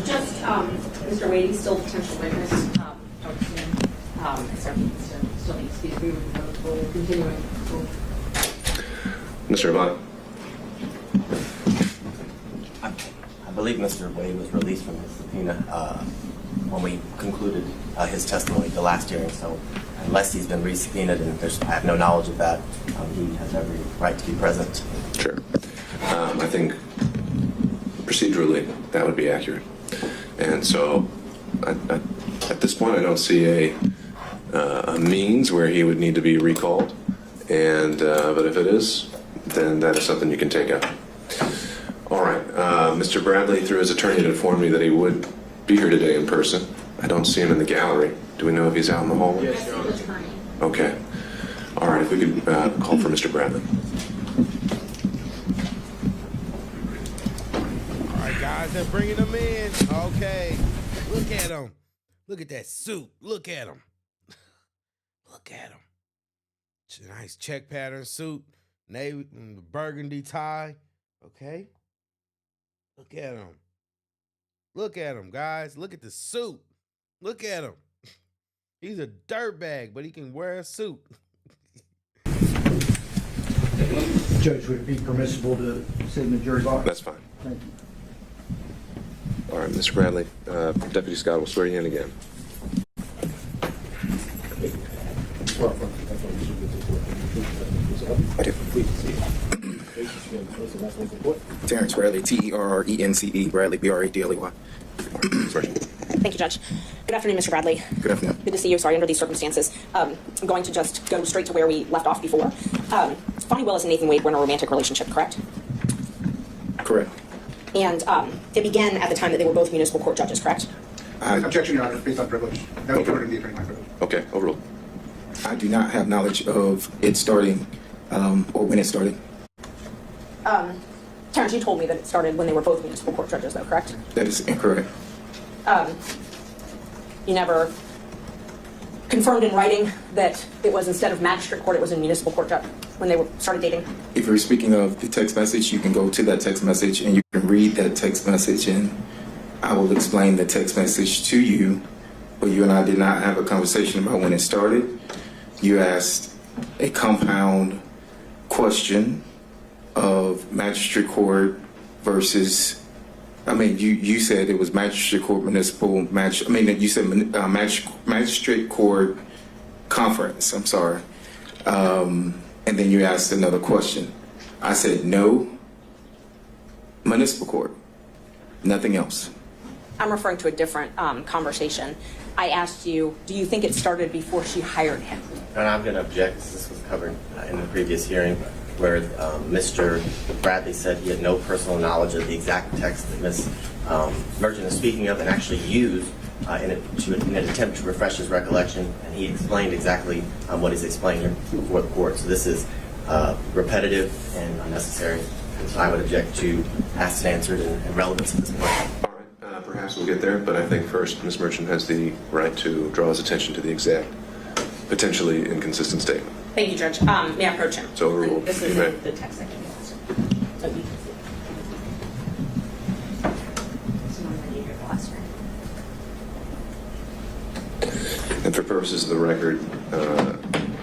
Just Mr. Wade, he's still a potential witness. So he still needs to be approved. We'll continue. Mr. Rabanne? I believe Mr. Wade was released from his subpoena when we concluded his testimony at the last hearing. So unless he's been re-subpoenaed, and I have no knowledge of that, he has every right to be present. Sure. I think procedurally that would be accurate. And so at this point I don't see a means where he would need to be recalled. And but if it is, then that is something you can take up. All right. Mr. Bradley, through his attorney, informed me that he would be here today in person. I don't see him in the gallery. Do we know if he's out in the hallway? Yes, Your Honor. Okay. All right. If we could call for Mr. Bradley. All right, guys, they're bringing them in. Okay. Look at him. Look at that suit. Look at him. Look at him. Nice check pattern suit. Navy burgundy tie. Okay. Look at him. Look at him, guys. Look at the suit. Look at him. He's a dirtbag, but he can wear a suit. Judge, would it be permissible to sit in the jury box? That's fine. Thank you. All right, Mr. Bradley, Deputy Scott will swear you in again. Terrence Bradley, Terrence, Bradley, Bradley. Thank you, Judge. Good afternoon, Mr. Bradley. Good afternoon. Good to see you. Sorry, under these circumstances. I'm going to just go straight to where we left off before. Fonnie Willis and Nathan Wade were in a romantic relationship, correct? Correct. And it began at the time that they were both municipal court judges, correct? Objection, Your Honor, based on privilege. That was covered in the attorney-client privilege. Okay, overruled. I do not have knowledge of it starting or when it started. Terrence, you told me that it started when they were both municipal court judges, though, correct? That is incorrect. You never confirmed in writing that it was, instead of magistrate court, it was in municipal court judge when they started dating? If you're speaking of the text message, you can go to that text message and you can read that text message, and I will explain the text message to you. But you and I did not have a conversation about when it started. You asked a compound question of magistrate court versus, you said it was magistrate court municipal you said magistrate court conference, I'm sorry. And then you asked another question. I said no, municipal court, nothing else. I'm referring to a different conversation. I asked you, do you think it started before she hired him? And I'm going to object. This was covered in the previous hearing where Mr. Bradley said he had no personal knowledge of the exact text that Ms. Merchant is speaking of and actually used in an attempt to refresh his recollection, and he explained exactly what he's explaining before the court. So this is repetitive and unnecessary. So I would object to asked and answered and relevance at this point. Perhaps we'll get there, but I think first Ms. Merchant has the right to draw his attention to the exact, potentially inconsistent statement. Thank you, Judge. May I approach him? So overruled. This is You may. the text I can use. So you can see. And for purposes of the record,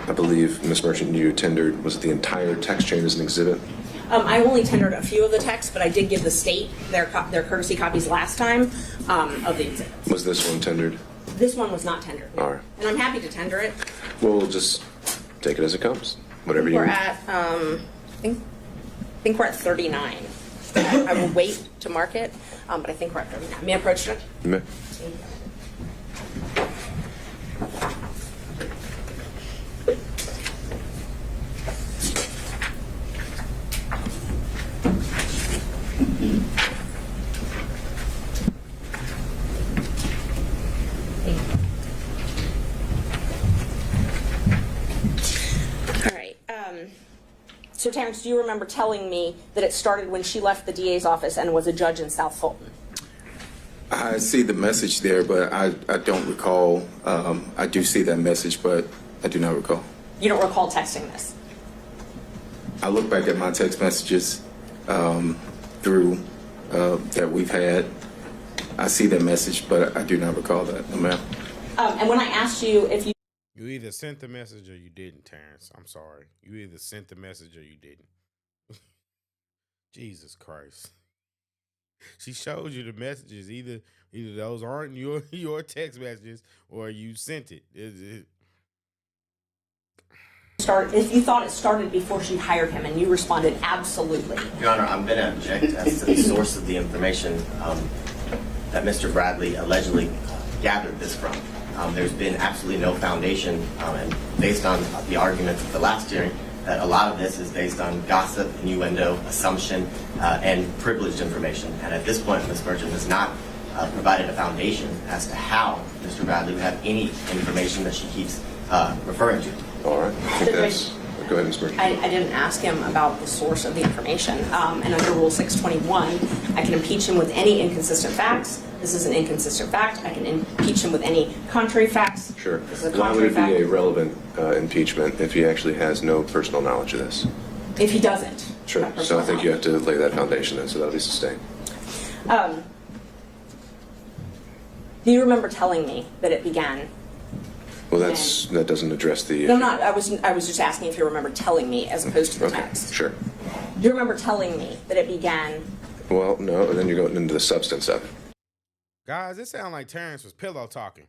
I believe Ms. Merchant, you tendered, was it the entire text chain as an exhibit? I only tendered a few of the texts, but I did give the state their courtesy copies last time of the exhibits. Was this one tendered? This one was not tendered. All right. And I'm happy to tender it. We'll just take it as it comes. Whatever you We're need. at, I think we're at 39. I will wait to mark it, but I think we're at 39. May I approach it? You may. All right. So, Terrence, do you remember telling me that it started when she left the DA's office and was a judge in South Fulton? I see the message there, but I don't recall. I do see that message, but I do not recall. You don't recall texting this? I look back at my text messages through that we've had. I see that message, but I do not recall that. No, ma'am. And when I asked you if you... You either sent the message or you didn't, Terrence. I'm sorry. You either sent the message or you didn't. Jesus Christ. She showed you the messages. Either those aren't your text messages or you sent it. If you thought it started before she hired him and you responded absolutely. Your Honor, I'm going to object as to the source of the information that Mr. Bradley allegedly gathered this from. There's been absolutely no foundation, and based on the arguments of the last hearing, that a lot of this is based on gossip, innuendo, assumption, and privileged information. And at this point, Ms. Merchant has not provided a foundation as to how Mr. Bradley would have any information that she keeps referring to. All right. I think that's... Go ahead, Ms. Merchant. I didn't ask him about the source of the information. And under Rule 621, I can impeach him with any inconsistent facts. This is an inconsistent fact. I can impeach him with any contrary facts. Sure. This is a Why would contrary it fact. be a relevant impeachment if he actually has no personal knowledge of this? If he doesn't. Sure. So I think you have to lay that foundation then, so that'll be sustained. Do you remember telling me that it began? Well, that doesn't address the... No, not. I was just asking if you remember telling me as opposed to the text. Sure. Do you remember telling me that it began? Well, no, and then you're going into the substance of it. Guys, it sounds like Terrence was pillow talking.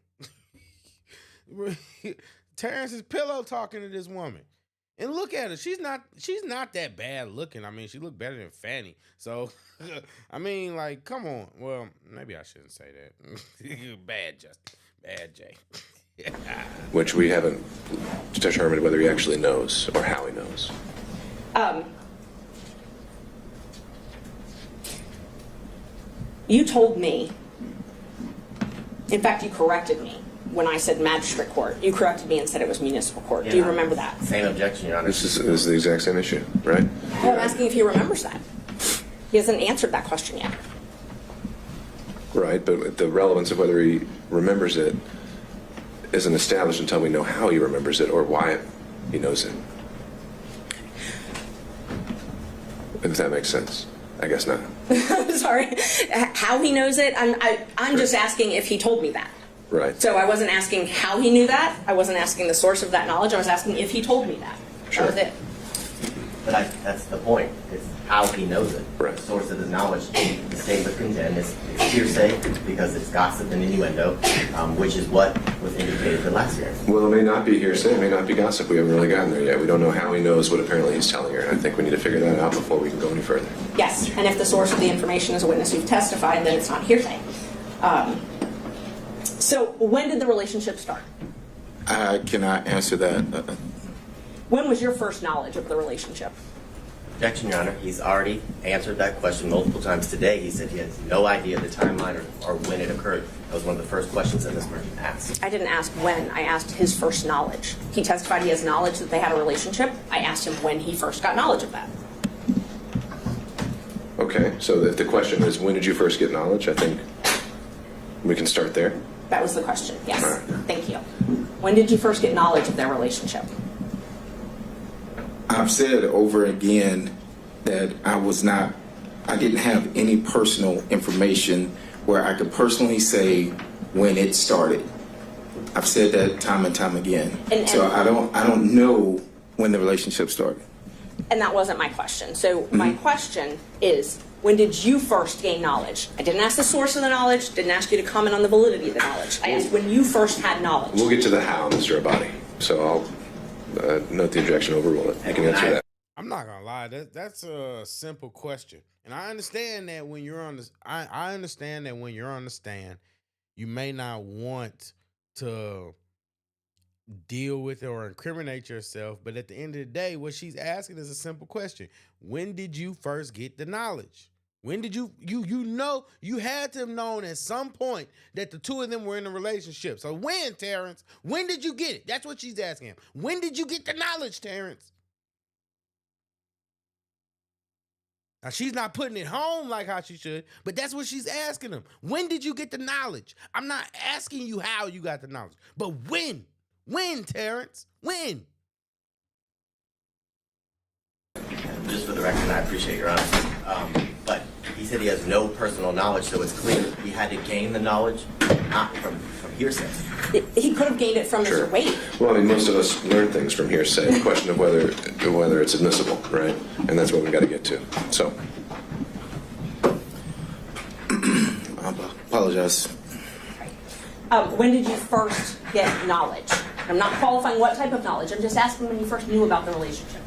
Terrence is pillow talking to this woman. And look at her. She's not that bad looking. I mean, she looked better than Fanny. So, I mean, like, come on. Well, maybe I shouldn't say that. Bad, Justin. Bad, Jay. Which we haven't determined whether he actually knows or how he knows. You told me, in fact, you corrected me when I said magistrate court. You corrected me and said it was municipal court. Yeah. Do you remember that? Same objection, Your Honor. This is the exact same issue, right? Well, I'm asking if he remembers that. He hasn't answered that question yet. Right, but the relevance of whether he remembers it isn't established until we know how he remembers it or why he knows it. If that makes sense. I guess not. Sorry. How he knows it? I'm just asking if he told me that. Right. So I wasn't asking how he knew that. I wasn't asking the source of that knowledge. I was asking if he told me that. Sure. That was it. But that's the point. It's how he knows it. Right. The source of his knowledge. The state would contend it's hearsay because it's gossip and innuendo, which is what was indicated the last hearing. Well, it may not be hearsay, it may not be gossip. We haven't really gotten there yet. We don't know how he knows what apparently he's telling her, and I think we need to figure that out before we can go any further. Yes, and if the source of the information is a witness who's testified, then it's not hearsay. So when did the relationship start? I cannot answer that. When was your first knowledge of the relationship? Objection, Your Honor. He's already answered that question multiple times today. He said he has no idea the timeline or when it occurred. That was one of the first questions that Ms. Merchant asked. I didn't ask when. I asked his first knowledge. He testified he has knowledge that they had a relationship. I asked him when he first got knowledge of that. Okay, so if the question is, when did you first get knowledge? I think we can start there. That was the question, yes. All right. Thank you. When did you first get knowledge of their relationship? I've said over again that I didn't have any personal information where I could personally say when it started. I've said that time and time again. So I don't know when the relationship started. And that wasn't my question. So my question is, when did you first gain knowledge? I didn't ask the source of the knowledge, didn't ask you to comment on the validity of the knowledge. I asked when you first had knowledge. We'll get to the how, Mr. Abadi. So I'll note the objection, overrule it. You can answer that. I'm not gonna lie, that's a simple question. And I understand that when you're on this, I understand that when you're on the stand, you may not want to deal with it or incriminate yourself, but at the end of the day, what she's asking is a simple question. When did you first get the knowledge? When did you know, you had to have known at some point that the two of them were in a relationship. So when, Terrence, when did you get it? That's what she's asking him. When did you get the knowledge, Terrence? Now, she's not putting it home like how she should, but that's what she's asking him. When did you get the knowledge? I'm not asking you how you got the knowledge, but when? When, Terrence? When? Just for the record, I appreciate your honesty, but he said he has no personal knowledge, so it's clear he had to gain the knowledge, not from hearsay. He could have gained it from Mr. Wade. Well, I mean, most of us learn things from hearsay. The question of whether it's admissible, right? And that's what we've got to get to. So, I apologize. When did you first get knowledge? I'm not qualifying what type of knowledge. I'm just asking when you first knew about the relationship.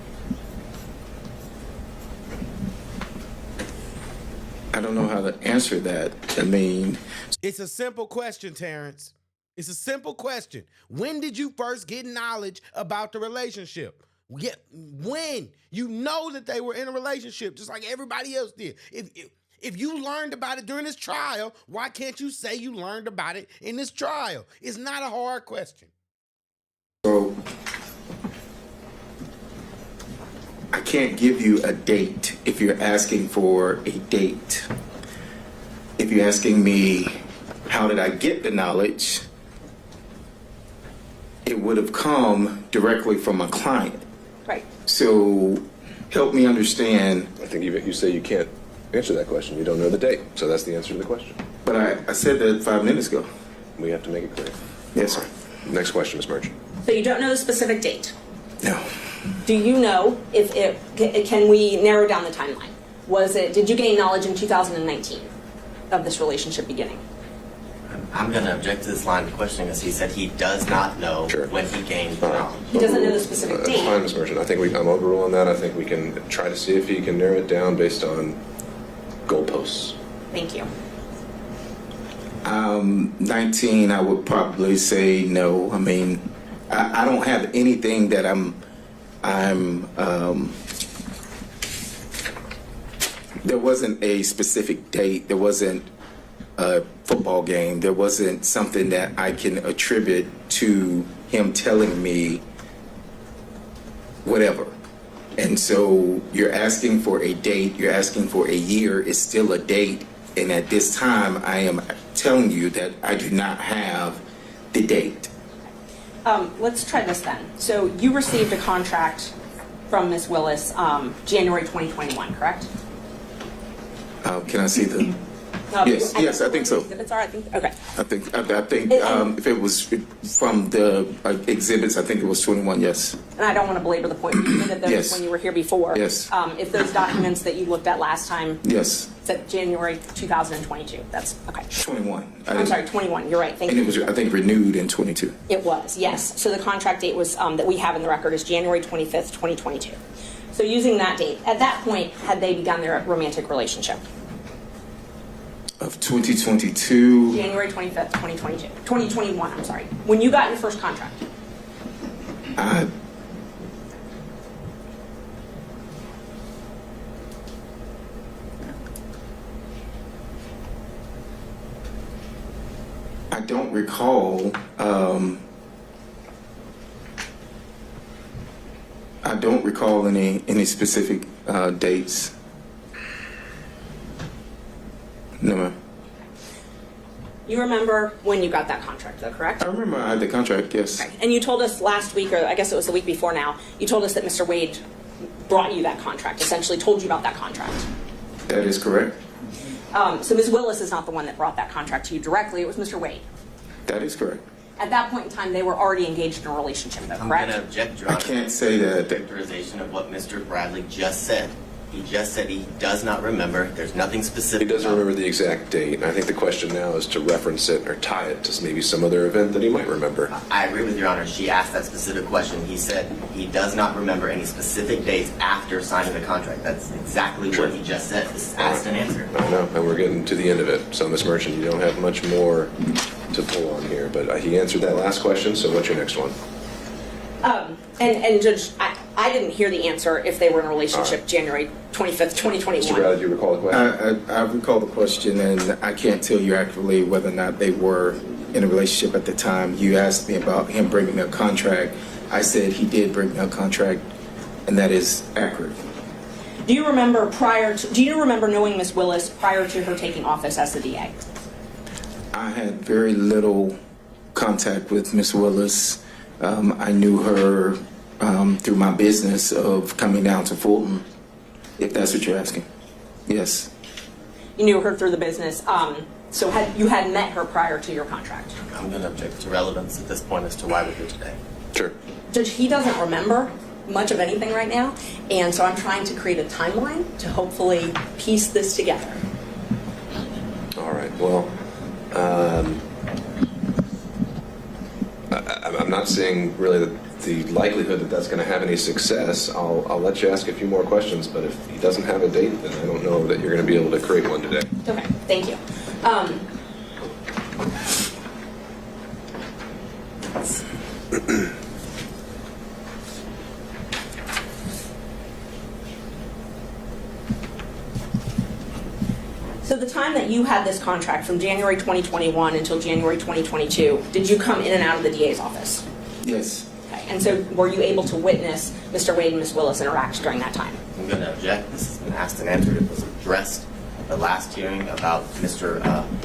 I don't know how to answer that. I mean, it's a simple question, Terrence. It's a simple question. When did you first get knowledge about the relationship? When? You know that they were in a relationship just like everybody else did. If you learned about it during this trial, why can't you say you learned about it in this trial? It's not a hard question. So I can't give you a date if you're asking for a date. If you're asking me, how did I get the knowledge? It would have come directly from a client. Right. So help me understand. I think you say you can't answer that question. You don't know the date. So that's the answer to the question. But I said that 5 minutes ago. We have to make it clear. Yes, sir. Next question, Ms. Merchant. So you don't know the specific date? No. Do you know can we narrow down the timeline? Did you gain knowledge in 2019 of this relationship beginning? I'm going to object to this line of questioning as he said he does not know when he gained knowledge. He doesn't know the specific date. That's fine, Ms. Merchant. I think I'm overruling that. I think we can try to see if he can narrow it down based on goalposts. Thank you. 19, I would probably say no. I mean, I don't have anything that there wasn't a specific date. There wasn't a football game. There wasn't something that I can attribute to him telling me whatever. And so you're asking for a date, you're asking for a year, it's still a date. And at this time, I am telling you that I do not have the date. Let's try this then. So you received a contract from Ms. Willis January 2021, correct? Can I see the? Yes, I think so. Exhibits are, I think, okay. I think if it was from the exhibits, I think it was 21, yes. And I don't want to belabor the point, but you did those Yes. when you were here before. Yes. If those documents that you looked at last time Yes. said January 2022, that's okay. 21. I'm sorry, 21, you're right, thank And you. it was, I think, renewed in 22. It was, yes. So the contract date was that we have in the record is January 25th, 2022. So using that date, at that point, had they begun their romantic relationship? Of 2022. January 25th, 2022. 2021, I'm sorry. When you got your first contract? I don't recall. I don't recall any specific dates. No, ma'am. You remember when you got that contract, though, correct? I remember I had the contract, yes. Okay. And you told us last week, or I guess it was the week before now, you told us that Mr. Wade brought you that contract, essentially told you about that contract. That is correct. So Ms. Willis is not the one that brought that contract to you directly, it was Mr. Wade. That is correct. At that point in time, they were already engaged in a relationship, though, I'm correct? going to object, Your I Honor. can't say that. Characterization of what Mr. Bradley just said. He just said he does not remember. There's nothing specific. He doesn't remember the exact date. I think the question now is to reference it or tie it to maybe some other event that he might remember. I agree with Your Honor. She asked that specific question. He said he does not remember any specific dates after signing the contract. That's exactly what he just said. This is asked and answered. I know, and we're getting to the end of it. So, Ms. Merchant, you don't have much more to pull on here, but he answered that last question, so what's your next one? And Judge, I didn't hear the answer if they were in a relationship January 25th, 2021. Mr. Bradley, do you recall the question? I recall the question, and I can't tell you accurately whether or not they were in a relationship at the time. You asked me about him bringing me a contract. I said he did bring me a contract, and that is accurate. Do you remember knowing Ms. Willis prior to her taking office as the DA? I had very little contact with Ms. Willis. I knew her through my business of coming down to Fulton, if that's what you're asking. Yes. You knew her through the business. So you had met her prior to your contract. I'm going to object to relevance at this point as to why we're here today. Sure. Judge, he doesn't remember much of anything right now, and so I'm trying to create a timeline to hopefully piece this together. All right, well, I'm not seeing really the likelihood that that's going to have any success. I'll let you ask a few more questions, but if he doesn't have a date, then I don't know that you're going to be able to create one today. Okay, thank you. So the time that you had this contract from January 2021 until January 2022, did you come in and out of the DA's office? Yes. Okay, and so were you able to witness Mr. Wade and Ms. Willis interact during that time? I'm going to object. This has been asked and answered. It was addressed at the last hearing about Mr.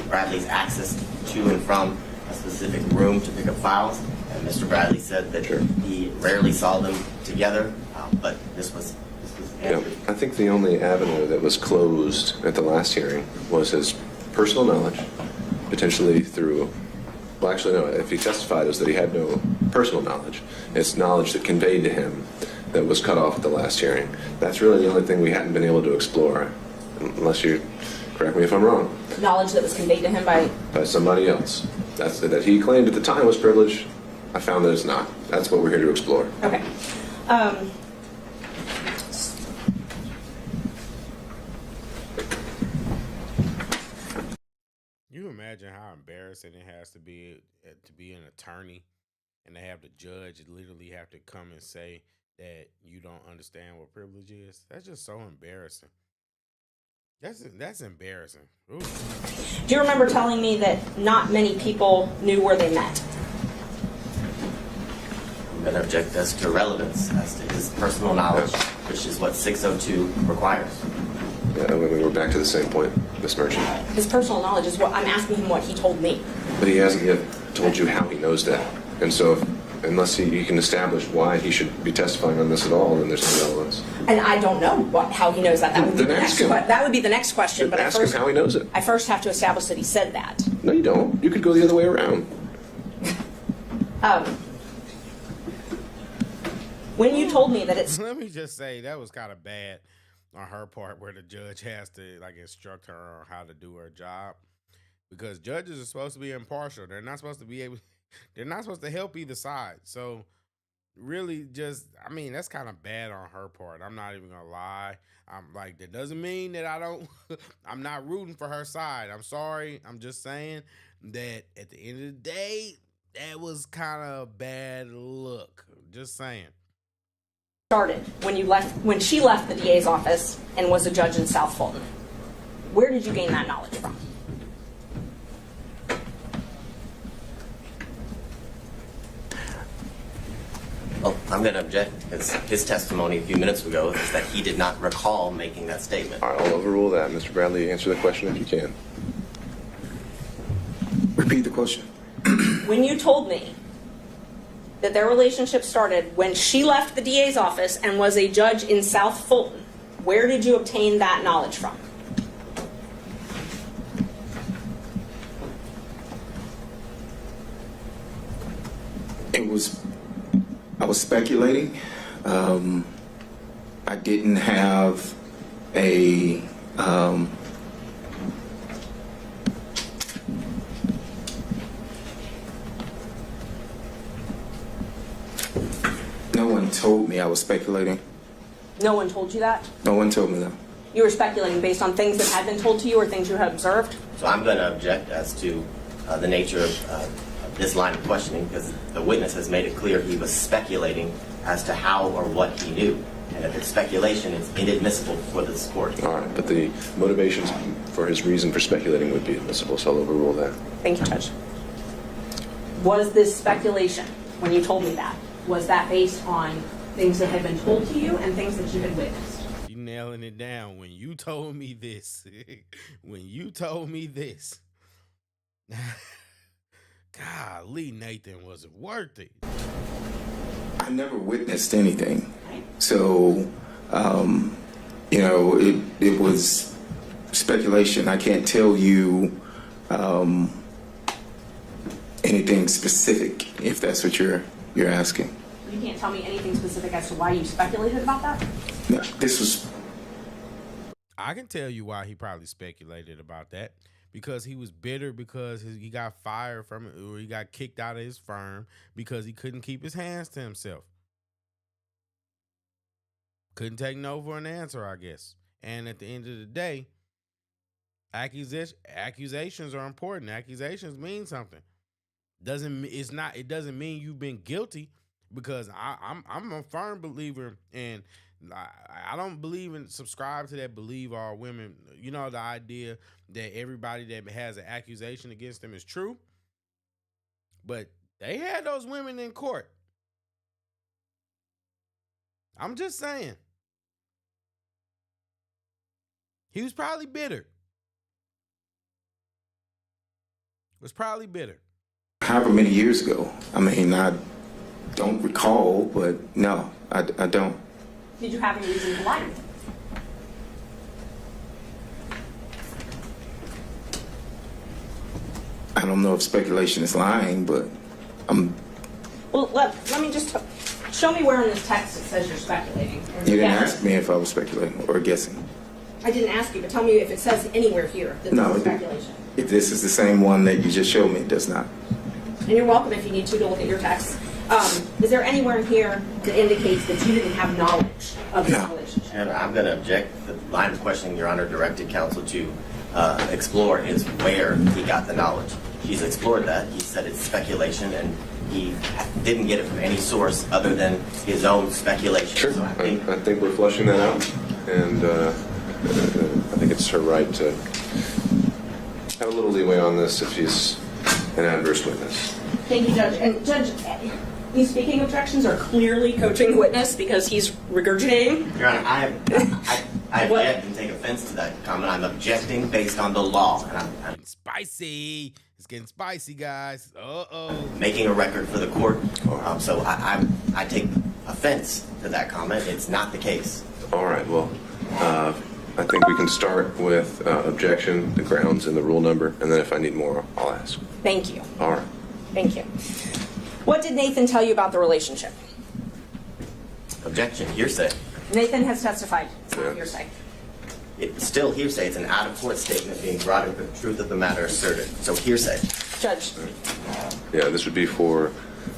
Bradley's access to and from a specific room to pick up files. And Mr. Bradley said that he rarely saw them together, but this was answered. Yeah, I think the only avenue that was closed at the last hearing was his personal knowledge, potentially through, well, actually, no, if he testified, it was that he had no personal knowledge. It's knowledge that conveyed to him that was cut off at the last hearing. That's really the only thing we hadn't been able to explore, unless you correct me if I'm wrong. Knowledge that was conveyed to him by somebody else. That's that he claimed at the time was privilege. I found that it's not. That's what we're here to explore. Okay. You imagine how embarrassing it has to be an attorney and to have the judge literally have to come and say that you don't understand what privilege is? That's just so embarrassing. That's embarrassing. Ooh. Do you remember telling me that not many people knew where they met? I'm going to object as to relevance, as to his personal knowledge, which is what 602 requires. Yeah, we're back to the same point, Ms. Merchant. His personal knowledge is what I'm asking him what he told me. But he hasn't yet told you how he knows that. And so, unless he can establish why he should be testifying on this at all, then there's no relevance. And I don't know how he knows that. That would be the next question. But ask him how he knows it. I first have to establish that he said that. No, you don't. You could go the other way around. When you told me that it's... Let me just say, that was kind of bad on her part, where the judge has to instruct her on how to do her job, because judges are supposed to be impartial. They're not supposed to be able... They're not supposed to help either side. So really that's kind of bad on her part. I'm not even gonna lie. That doesn't mean that I'm not rooting for her side. I'm sorry. I'm just saying that at the end of the day, that was kind of a bad look. Just saying. Started when she left the DA's office and was a judge in South Fulton. Where did you gain that knowledge from? Well, I'm going to object, because his testimony a few minutes ago is that he did not recall making that statement. All right, I'll overrule that. Mr. Bradley, answer the question if you can. Repeat the question. When you told me that their relationship started when she left the DA's office and was a judge in South Fulton, where did you obtain that knowledge from? I was speculating. I didn't have a no one told me I was speculating. No one told you that? No one told me that. You were speculating based on things that had been told to you or things you had observed? So I'm going to object as to the nature of this line of questioning, because the witness has made it clear he was speculating as to how or what he knew. And if it's speculation, it's inadmissible for this court. All right, but the motivations for his reason for speculating would be admissible, so I'll overrule that. Thank you, Judge. Was this speculation, when you told me that, was that based on things that had been told to you and things that you had witnessed? You nailing it down. When you told me this, when you told me this, golly, Nathan, was it worth it? I never witnessed anything. So, it was speculation. I can't tell you anything specific, if that's what you're asking. You can't tell me anything specific as to why you speculated about that? No, this was... I can tell you why he probably speculated about that. Because he was bitter because he got fired from it, or he got kicked out of his firm because he couldn't keep his hands to himself. Couldn't take no for an answer, I guess. And at the end of the day, accusations are important. Accusations mean something. It doesn't mean you've been guilty, because I'm a firm believer, and I don't believe in subscribe to that believe all women. You know, the idea that everybody that has an accusation against them is true. But they had those women in court. I'm just saying. He was probably bitter. Was probably bitter. However many years ago. I mean, I don't recall, but no, I don't. Did you have any reason to lie? I don't know if speculation is lying, but Well, let me just show me where in this text it says you're speculating. You didn't ask me if I was speculating or guessing. I didn't ask you, but tell me if it says anywhere here that this is speculation. If this is the same one that you just showed me, it does not. And you're welcome if you need to look at your text. Is there anywhere in here that indicates that you didn't have knowledge of this relationship? And I'm going to object. The line of questioning Your Honor directed counsel to explore is where he got the knowledge. He's explored that. He said it's speculation, and he didn't get it from any source other than his own speculation. Sure. So I think we're flushing that out, and I think it's her right to have a little leeway on this if he's an adverse witness. Thank you, Judge. And Judge, these speaking objections are clearly coaching the witness because he's regurgitating. Your Honor, I object and take offense to that comment. I'm objecting based on the law. And I'm spicy. It's getting spicy, guys. Uh-oh. Making a record for the court. So I take offense to that comment. It's not the case. All right. Well, I think we can start with objection, the grounds, and the rule number, and then if I need more, I'll ask. Thank you. All right. Thank you. What did Nathan tell you about the relationship? Objection. Hearsay. Nathan has testified. It's not hearsay. It's still hearsay. It's an out-of-court statement being brought in, the truth of the matter asserted. So hearsay. Judge. Yeah, this would be for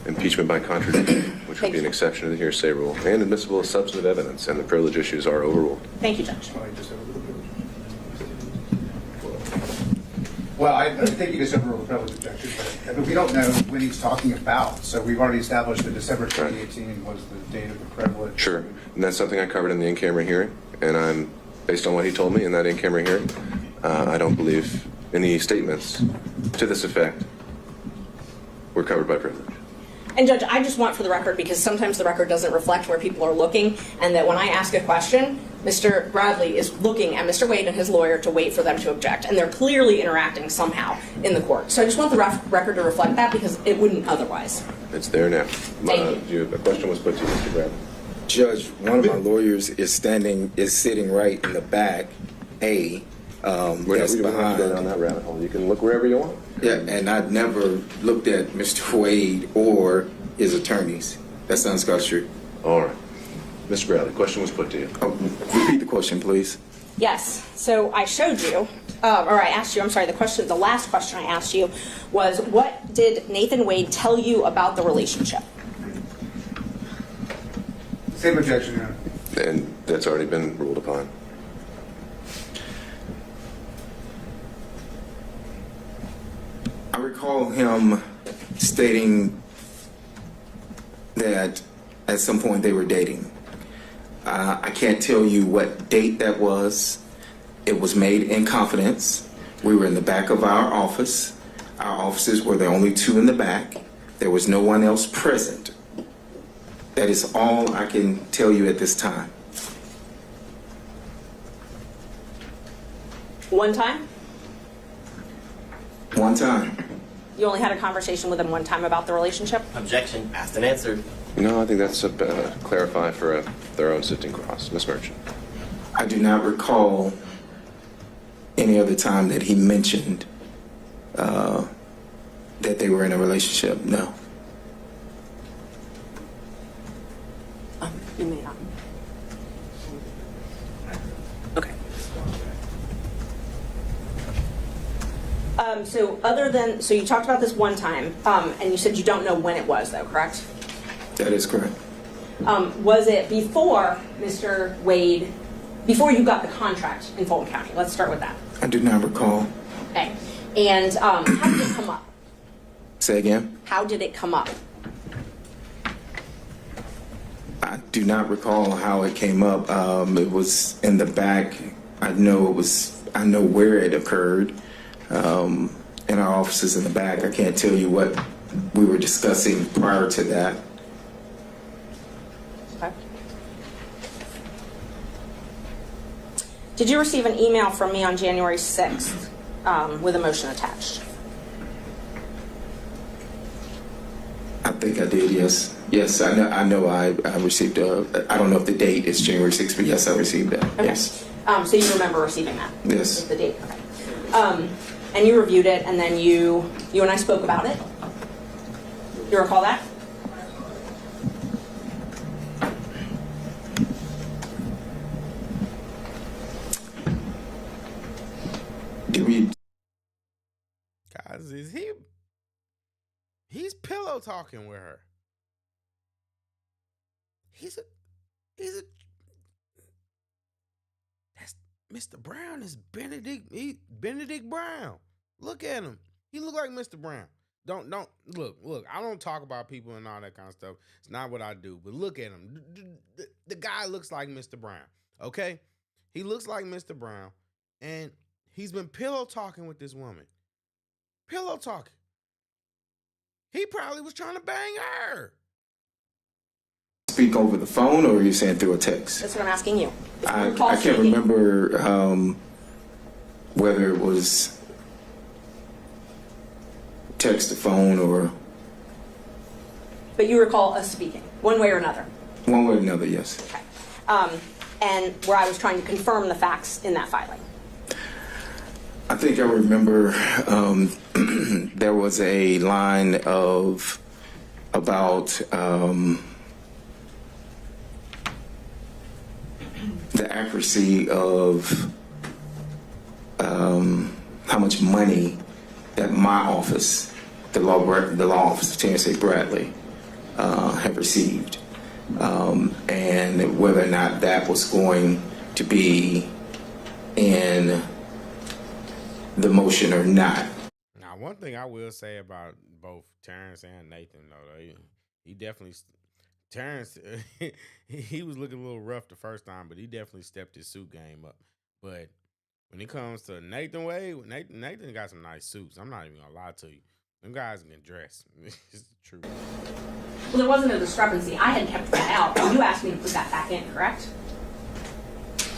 impeachment by contradiction, which would be an exception to the hearsay rule, and admissible as substantive evidence, and the privilege issues are overruled. Thank you, Judge. Well, I think you just overruled the privilege objection, but we don't know when he's talking about. So we've already established that December 2018 was the date of the privilege. Sure, and that's something I covered in the in-camera hearing, and based on what he told me in that in-camera hearing, I don't believe any statements to this effect were covered by privilege. And Judge, I just want for the record, because sometimes the record doesn't reflect where people are looking, and that when I ask a question, Mr. Bradley is looking at Mr. Wade and his lawyer to wait for them to object, and they're clearly interacting somehow in the court. So I just want the record to reflect that, because it wouldn't otherwise. It's there now. A question was put to you, Mr. Bradley. Judge, one of my lawyers is sitting right in the back. That's behind. Go down that rabbit hole. You can look wherever you want. Yeah, and I've never looked at Mr. Wade or his attorneys. That sounds true. All right. Mr. Bradley, question was put to you. Repeat the question, please. Yes. So I showed you, or I asked you, I'm sorry, the last question I asked you was, what did Nathan Wade tell you about the relationship? Same objection, Your Honor. And that's already been ruled upon. I recall him stating that at some point they were dating. I can't tell you what date that was. It was made in confidence. We were in the back of our office. Our offices were the only two in the back. There was no one else present. That is all I can tell you at this time. One time? One time. You only had a conversation with him one time about the relationship? Objection. Asked and answered. No, I think that's clarify for a thorough sitting cross. Ms. Merchant. I do not recall any other time that he mentioned that they were in a relationship. No. You may not. Okay. So you talked about this one time, and you said you don't know when it was, though, correct? That is correct. Was it before Mr. Wade, before you got the contract in Fulton County? Let's start with that. I do not recall. Okay. And how did it come up? Say again? How did it come up? I do not recall how it came up. It was in the back. I know where it occurred. In our offices in the back. I can't tell you what we were discussing prior to that. Okay. Did you receive an email from me on January 6th with a motion attached? I think I did, yes. Yes, I know I received I don't know if the date is January 6th, but yes, I received that. Okay. Yes. So you remember receiving that? Yes. The date, okay. And you reviewed it, and then you and I spoke about it? You recall that? Did we? Guys, he's pillow talking with her. That's Mr. Brown is Benedict Brown. Look at him. He look like Mr. Brown. Don't look. I don't talk about people and all that kind of stuff. It's not what I do. But look at him. The guy looks like Mr. Brown. Okay, he looks like Mr. Brown, and he's been pillow talking with this woman. Pillow talking. He probably was trying to bang her. Speak over the phone, or are you saying through a text? That's what I'm asking you. I can't remember whether it was text to phone or. But you recall us speaking, one way or another? One way or another, yes. Okay. And where I was trying to confirm the facts in that filing. I think I remember there was a line of about the accuracy of how much money that my office, the law office of Terrence A. Bradley, have received, and whether or not that was going to be in the motion or not. Now, one thing I will say about both Terrence and Nathan, though, he definitely, Terrence, he was looking a little rough the first time, but he definitely stepped his suit game up. But when it comes to Nathan Wade, Nathan got some nice suits. I'm not even gonna lie to you. Them guys can dress. It's the truth. Well, there wasn't a discrepancy. I had kept that out, but you asked me to put that back in, correct?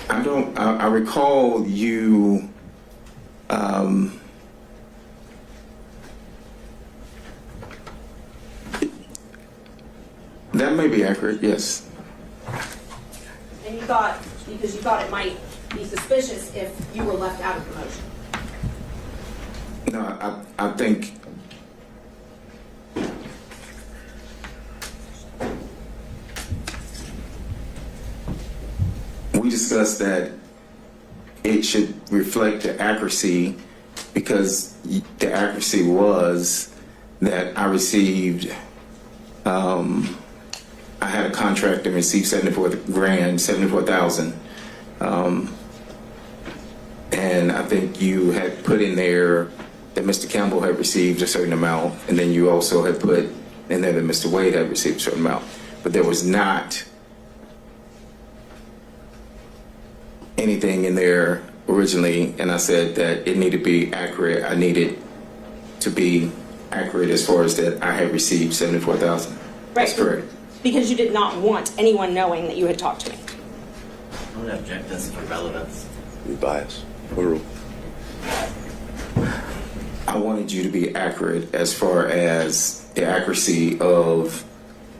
I recall you that may be accurate, yes. And you thought, because you thought it might be suspicious if you were left out of the motion. No, I think discussed that it should reflect the accuracy, because the accuracy was that I received, I had a contract and received 74,000. And I think you had put in there that Mr. Campbell had received a certain amount, and then you also had put in there that Mr. Wade had received a certain amount. But there was not anything in there originally, and I said that it needed to be accurate. I needed to be accurate as far as that I had received 74,000. That's correct. Because you did not want anyone knowing that you had talked to me. I would object this for relevance. You bias. Overrule. I wanted you to be accurate as far as the accuracy of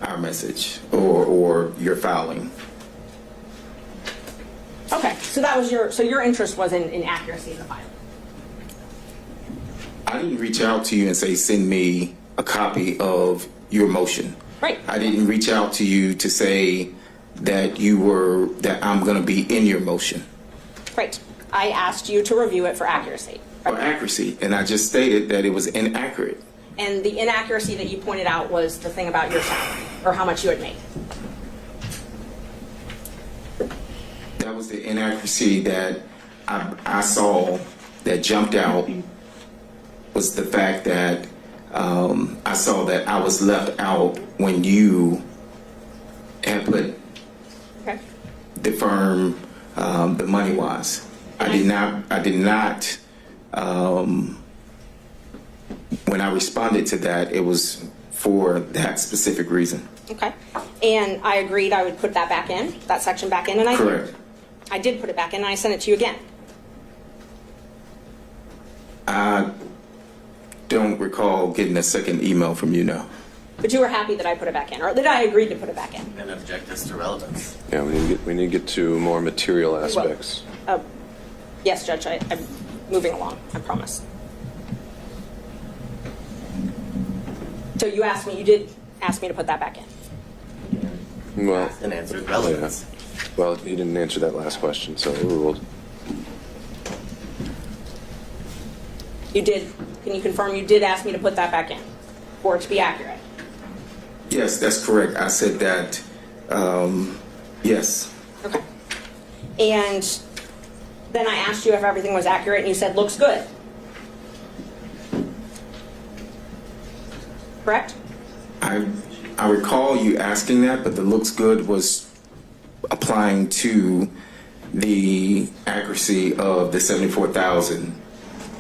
our message or your filing. Okay, so that was your interest was in accuracy of the file. I didn't reach out to you and say, send me a copy of your motion. Right. I didn't reach out to you to say that I'm going to be in your motion. Right. I asked you to review it for accuracy. For accuracy, and I just stated that it was inaccurate. And the inaccuracy that you pointed out was the thing about your salary, or how much you had made. That was the inaccuracy that I saw that jumped out, was the fact that I saw that I was left out when you had put the firm, the money wise. I did not, when I responded to that, it was for that specific reason. Okay. And I agreed I would put that back in, that section back in, and I Correct. did. I did put it back in, and I sent it to you again. I don't recall getting a second email from you now. But you were happy that I put it back in, or that I agreed to put it back in. And object this to relevance. Yeah, we need to get to more material aspects. Yes, Judge, I'm moving along, I promise. So you did ask me to put that back in. Well, and answered relevance. Yeah. Well, he didn't answer that last question, so overruled. You did, can you confirm you did ask me to put that back in, for it to be accurate? Yes, that's correct. I said that, yes. Okay. And then I asked you if everything was accurate, and you said, looks good. Correct? I recall you asking that, but the looks good was applying to the accuracy of the 74,000.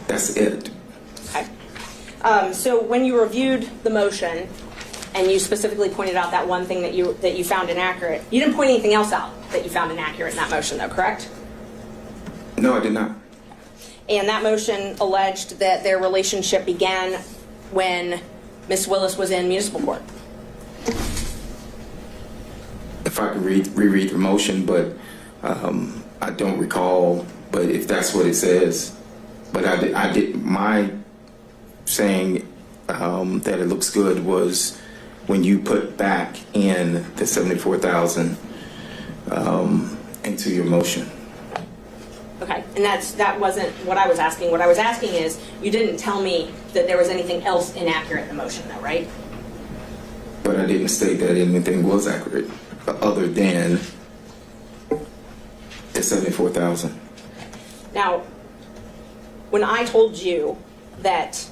That's it. Okay. So when you reviewed the motion, and you specifically pointed out that one thing that you found inaccurate, you didn't point anything else out that you found inaccurate in that motion, though, correct? No, I did not. And that motion alleged that their relationship began when Ms. Willis was in municipal court. If I could reread the motion, but I don't recall. But if that's what it says, but I did my saying that it looks good was when you put back in the 74,000 into your motion. Okay, and that wasn't what I was asking. What I was asking is, you didn't tell me that there was anything else inaccurate in the motion, though, right? But I didn't state that anything was accurate, other than the 74,000. Now, when I told you that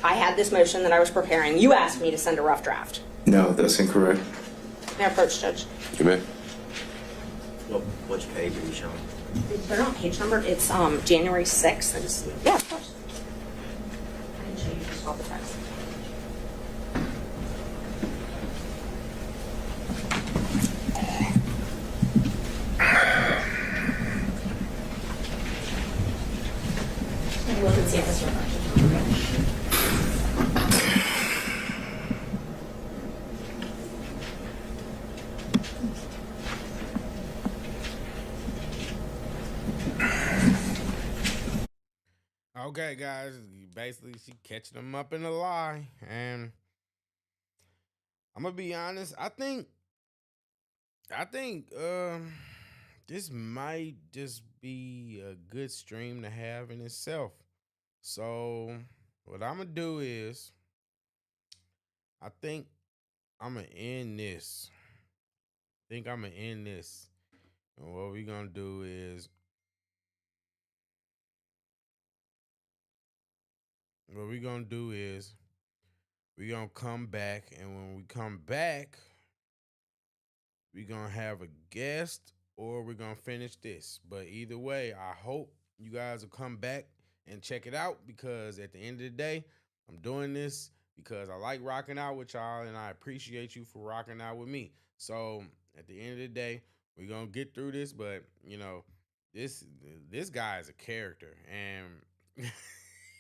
I had this motion that I was preparing, you asked me to send a rough draft. No, that's incorrect. May I approach, Judge? You may. Which page are you showing? They're not page numbered. It's January 6th. Yeah, of course. I can show you just all the text. Look and see if this reflects. Okay, guys, basically she catching them up in a lie, and I'm gonna be honest. I think this might just be a good stream to have in itself. So what I'm gonna do is, I think I'm gonna end this. And what we're gonna do is, we're gonna come back, and when we come back, we're gonna have a guest, or we're gonna finish this. But either way, I hope you guys will come back and check it out, because at the end of the day, I'm doing this because I like rocking out with y'all, and I appreciate you for rocking out with me. So at the end of the day, we're gonna get through this. But you know, this guy is a character, and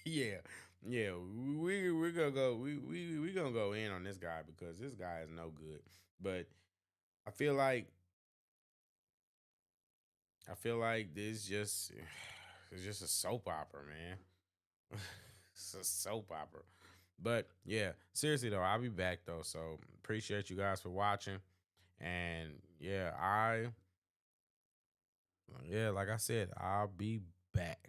yeah, we're gonna go we gonna go in on this guy, because this guy is no good. But I feel like this just it's just a soap opera, man. It's a soap opera. But yeah, seriously though, I'll be back though. So appreciate you guys for watching. And yeah, like I said, I'll be back.